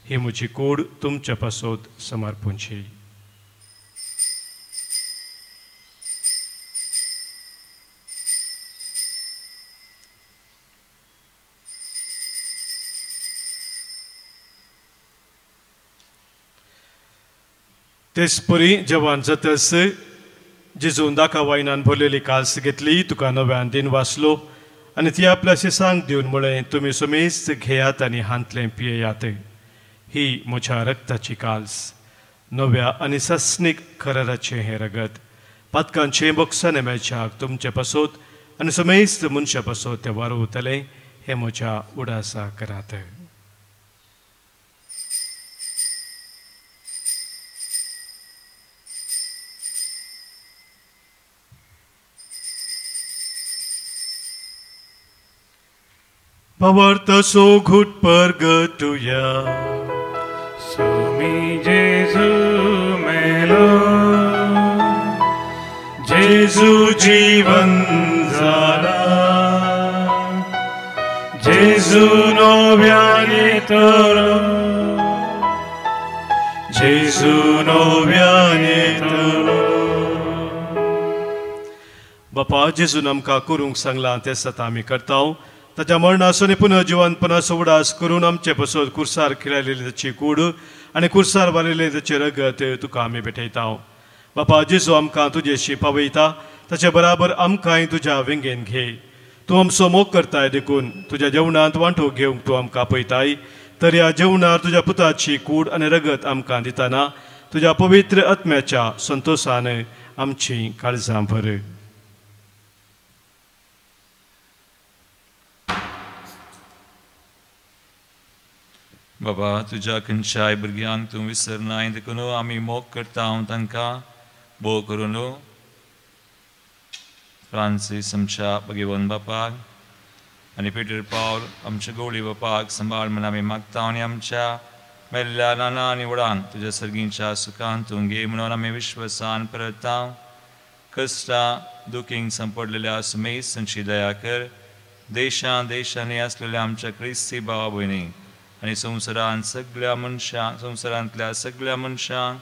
ही म्हजी कूड तुमच्या पासत समर्पूंची. तेच परी जेवण जातस जेजून दाखा वायनान भरलेली काल्स घेतली तुका नव्यान दिन वाचलो आनी ती आपल्या शिसांक दिवन म्हळें तुमी समेस्त घेयात आनी हांतलें पियेयात ही म्हज्या रक्ताची काल्स नव्या आनी सस्नीक खराराचें हें रगत पातकांचें बक्षान मेळच्याक तुमचे पासत आनी समेस्त मनशा पासत तें वारोवतलें हें म्हज्या उडासा करात. Pavartaso gut pergetuya Sumi Jesu melo Jesu jivan zala Jesu novyane toro Jesu novyane toro. Bapa Jesu namka kurung sangla te satami kartao ताच्या मरणासून पुनः जिवंतपणाचो उडास करून आमचे पासत कुर्सार खिळायलेली ताची कूड आनी कुर्सार बारिल्ले ताचे रगत तुका आमी भेटयता. बापा जेजू आमकां तुजेशी पावयता ताचे बराबर आमकांय तुज्या विंगेन घे. तूं आमचो मोग करताय देखून तुज्या जेवणांत वांटो घेवंक तूं आमकां आपयताय तर ह्या जेवणार तुज्या पुताची कूड आनी रगत आमकां दितना तुज्या पवित्र आत्म्याच्या संतोशान आमची काळजां भर. बाबा तुज्या खंयच्याय भुरग्यांक तूं विसरनाय देखून आमी मोग करता हांव तांकां भोव करून फ्रांसीस आमच्या भगिवन बापाक आनी पीटर पावल आमच्या गवळी बापाक सांबाळ म्हूण आमी मागता आनी आमच्या मेल्ल्या नाना आनी वडांक तुज्या सर्गीच्या सुखांत तूं घे म्हणून आमी विश्वासान परता. कश्टां दुखींक सांपडलेल्या सुमेस तांची दया कर. देशांनी आसलेल्या आमच्या क्रिस्ती भावा भयणी आनी संवसारांतल्या सगळ्या मनशांक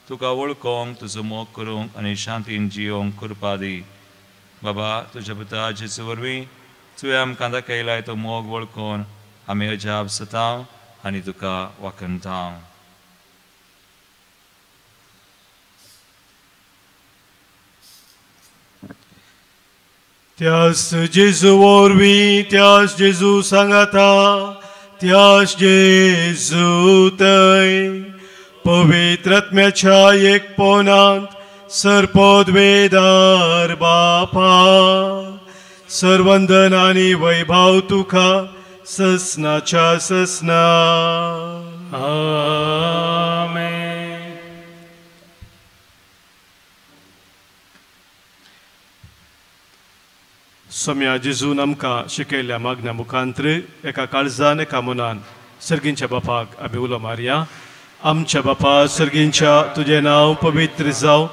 तुका वळखोंक तुजो मोग करूंक आनी शांतीन जियोंक कृपा दी. बाबा तुज्या पुता जेजू वरवीं तुवें आमकां दाखयलाय तो मोग वळखून आमी अजाप जाता आनी तुका वखणटा. त्याच जेजू वरवीं त्याच जेजू सांगाता त्याच जेजू थंय पवित्र आत्म्याच्या एकपणांत सर्पोद्वेदार बापा सर्वंदन आनी वैभव तुका ससनाच्या ससना. आमेन. सोम्या जेजून आमकां शिकयल्ल्या मागण्या मुखांतर एका काळजान एका मनान सर्गींच्या बापाक आमी उलो मारया. आमच्या बापा सर्गींच्या तुजें नांव पवित्र जावं.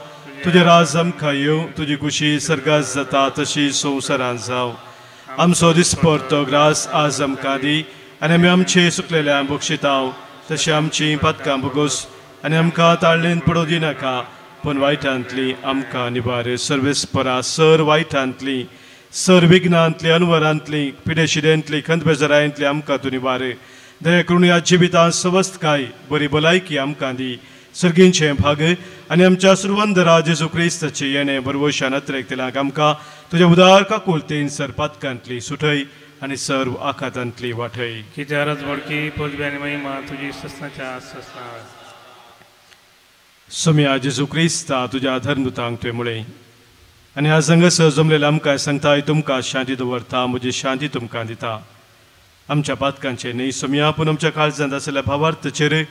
तुजें राज आमकां येवं. तुजी खुशी सर्गांत जाता तशी संवसारांत जावं. आमचो दिसपरतो ग्रास आज आमकां दी आनी आमी आमचे सुकलेल्यांक बक्षितांव तशी आमची पातकां भोगोस आनी आमकां ताळणेन पडोवं दिनाका पूण वायटांतली आमकां निबार. सर्वेस्परा सर वायटांतली सर विघ्नांतली अनवरांतली पिडेशिडेंतली खंत बेजारांतली आमकां तूं निबार. दया करून ह्या जिवितांत सवस्थकाय बरी भलायकी आमकां दी. सर्गींचे भाग आनी आमच्या सुरवंदरा जेजू क्रिस्ताचे येणे बरवशान अत्रेकतेलांक आमकां तुज्या उदार काकुळतेन सर पातकांतली सुटय आनी सर्व आखातांतली वाटय. कित्या राजवडकी पदवी आनी महिमा तुजी ससनाच्या ससना. सोम्या जेजू क्रिस्ता तुज्या धर्मदुतांक तुवें म्हळें आनी ह्या संघसर जमलेल्या आमकां सांगताय तुमकां शांती दवरता म्हजी शांती तुमकां दिता. आमच्या पातकांचे न्ही सोम्या पूण आमच्या काळजांत आसलेल्या भावार्थचेर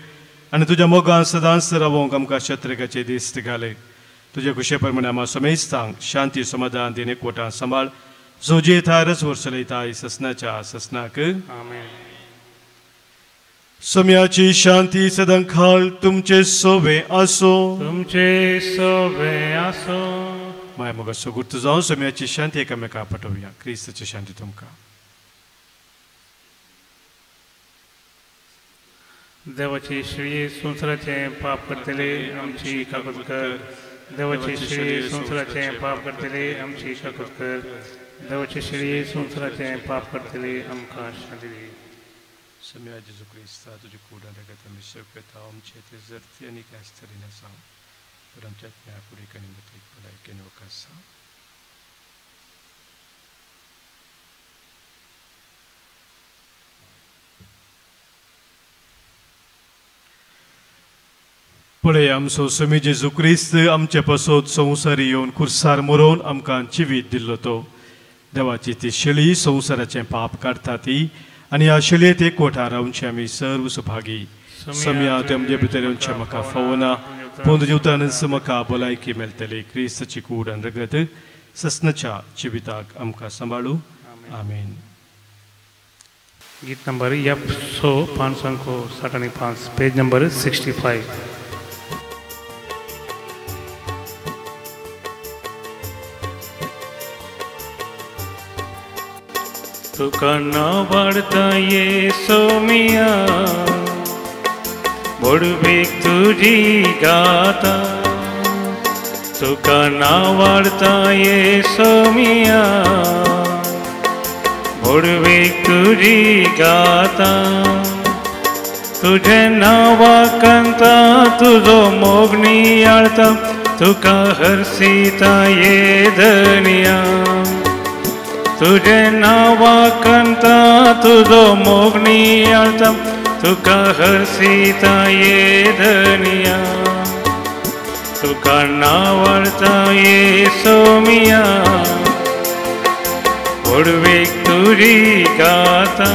आनी तुज्या मोगान सदांच रावोंक आमकां शत्रुकाचे दीस घाले. तुजे खुशे प्रमाणे आमी समेस्तांक शांती समाधान दिन एकवटां सांबाळ जोजी थारच वर्सलयताय ससनाच्या ससनाक. आमेन. सोम्याची शांती सदां खाल तुमचे सोबे आसो. तुमचे सोबे आसो. माय मोगाचो गुर्त जावन सोम्याची शांती एकामेकां पाठोवया. क्रिस्ताची शांती तुमकां. देवाची श्री संवसाराचे पाप करतले आमची काकूत कर. देवाची श्री संवसाराचे पाप करतले आमची काकूत कर. देवाची श्री संवसाराचे पाप करतले आमकां शांती दी. सोम्या जेजू क्रिस्ता तुजी कूड आनी रगत आमी सेवकता आमचे ते जरती आनी कांयच तरी नासा तर आमच्या आत्म्या कुडीक आनी मतीक भलायकेन वकासा. पळय आमचो सोमी जेजू क्रिस्त आमचे पासत संवसार येवन खुर्सार मरोवन आमकां जिवीत दिल्लो तो. देवाची ती शेळी संवसाराचें पाप काडटा ती आनी ह्या शेळयेत एकवटां रावचे आमी सर्व सुभागी. सोम्या ते आमचे भितर येवचे म्हाका फावना पूण तुज्या उतरानच म्हाका भलायकी मेळटली. क्रिस्ताची कूड आनी रगत ससनाच्या जिविताक आमकां सांबाळू. आमेन. गीत नंबर F555 पेज नंबर 65. तुका नाव वाढता ये सोमिया बोडवेक तुझी गाता. तुका नाव वाढता ये सोमिया बोडवेक तुझी गाता. तुझे नावाकंता तुझो मोग नियाळता. तुका हरसिता ये धनिया. तुझे नावा कंता तुझो मोगनी आळता तुका हरसीता ये धनिया तुका नावळता ये सोमिया उडवेक तुझी गाता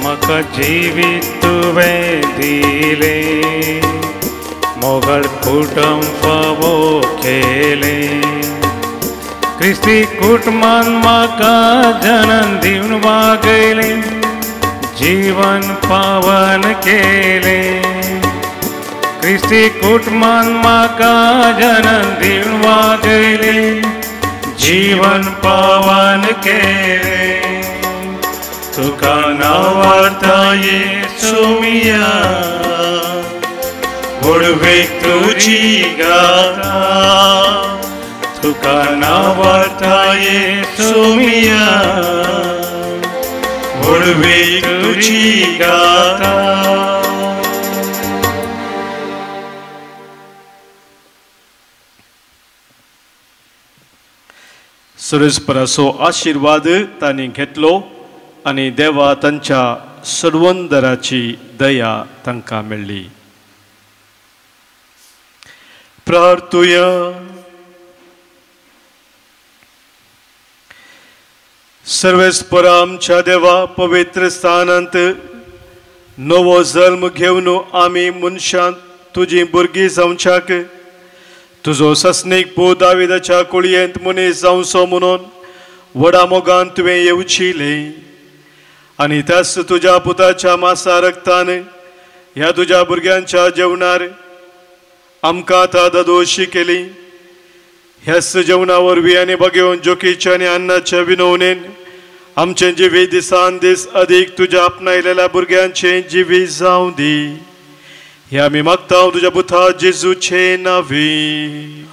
म्हाका जिवीत तुवें दिलें मोगळ कुटुंब फावो केलें क्रिस्ती कुटुंबान म्हाका जनन दिवन वागयलें जीवन पावन केलें क्रिस्ती कुटुंबान म्हाका जनन दिवन वागयलें जीवन पावन केलें तुका नावार्ता येसुमिया उडवेक तुझी गाता तुका नावार्ता येसुमिया उडवेक तुझी गाता सुरेशपराचो आशीर्वाद तांणी घेतलो आनी देवा तांच्या सर्वंदराची दया तांकां मेळ्ळी. प्रार्थुया. सर्वेस्परा आमच्या देवा पवित्र स्थानांत नवो जल्म घेवन आमी मनशांत तुजी भुरगीं जावच्याक तुजो सस्नीक पू दाविदाच्या कुळयेंत मनीस जावचो म्हणून व्हडा मोगान तुवें येवचिलें आनी त्याच तुज्या पुताच्या मासा रक्तान ह्या तुज्या भुरग्यांच्या जेवणार आमकां आतां दादोशी केली. ह्याच जेवणा वरवीं आनी भगेवन जोखीच्या आनी अन्नाच्या विनवणेन आमचें जिवीत दिसान दीस अदीक तुज्या आपणायलेल्या भुरग्यांचें जिवीत जावं दी. हे आमी मागता तुज्या पुता जेजूचे नांवी.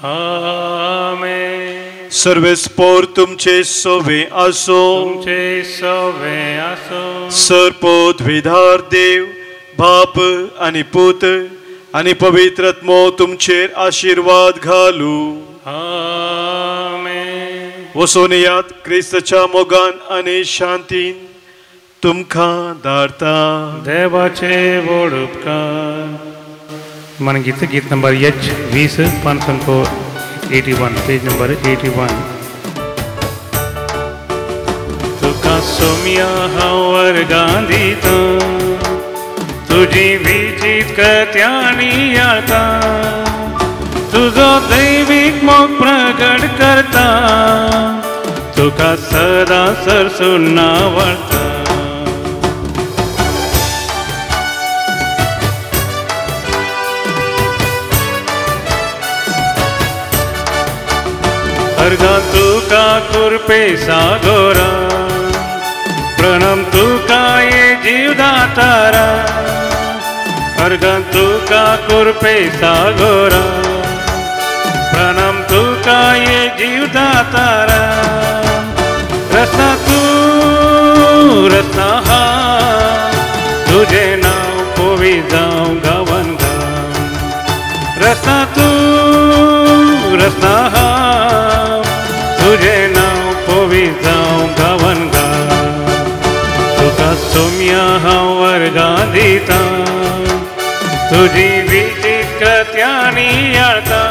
आमेन. सर्वेस्पोर तुमचे सोवे आसो. तुमचे सोवे आसो. सरपोत विधार देव बाप आनी पूत आनी पवित्र आत्मो तुमचेर आशीर्वाद घालू. आमेन. वचून यात क्रिस्ताच्या मोगान आनी शांतीन तुमकां धाडटा. देवाचे व्हड उपकार. मन गीत नंबर H20 पान संको 81 पेज नंबर 81. तुका सोम्या हांव वर्गां दिता तुजी विचित कथ्यांनी याळता तुजो दैवीक मोग प्रगट करता तुका सदा सरसून नावळता. अर्गा तुका कुरपे सागोरा प्रणम तुका ये जीवदातारा. अर्गा तुका कुरपे सागोरा प्रणम तुका ये जीवदातारा. रस्ता तू रस्ता हा तुझे नाव पोवी जावं गावन गाव. रस्ता तू रस्ता हा तुझे नाव पोवी जावं गावन गाव. तुका सोम्या हांव वर्गां दिता तुजी विचित कथ्यांनी याळता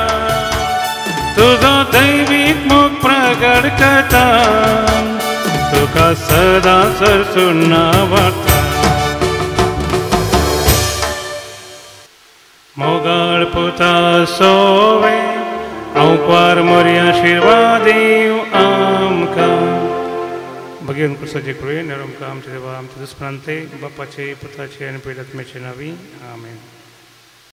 तुजो दैवीक मोग प्रगट करता तुका सदा सरसून नावळता. मोगाळ पुता सोवे औपार मोरी आशीर्वाद दिव आमकां. भगवान कृष्णाचे कृपेन आमकां आमचे देवा आमचे दुस्मंते बापाचे पुताचे आनी पवित्र आत्म्याचे नांवी आमेन.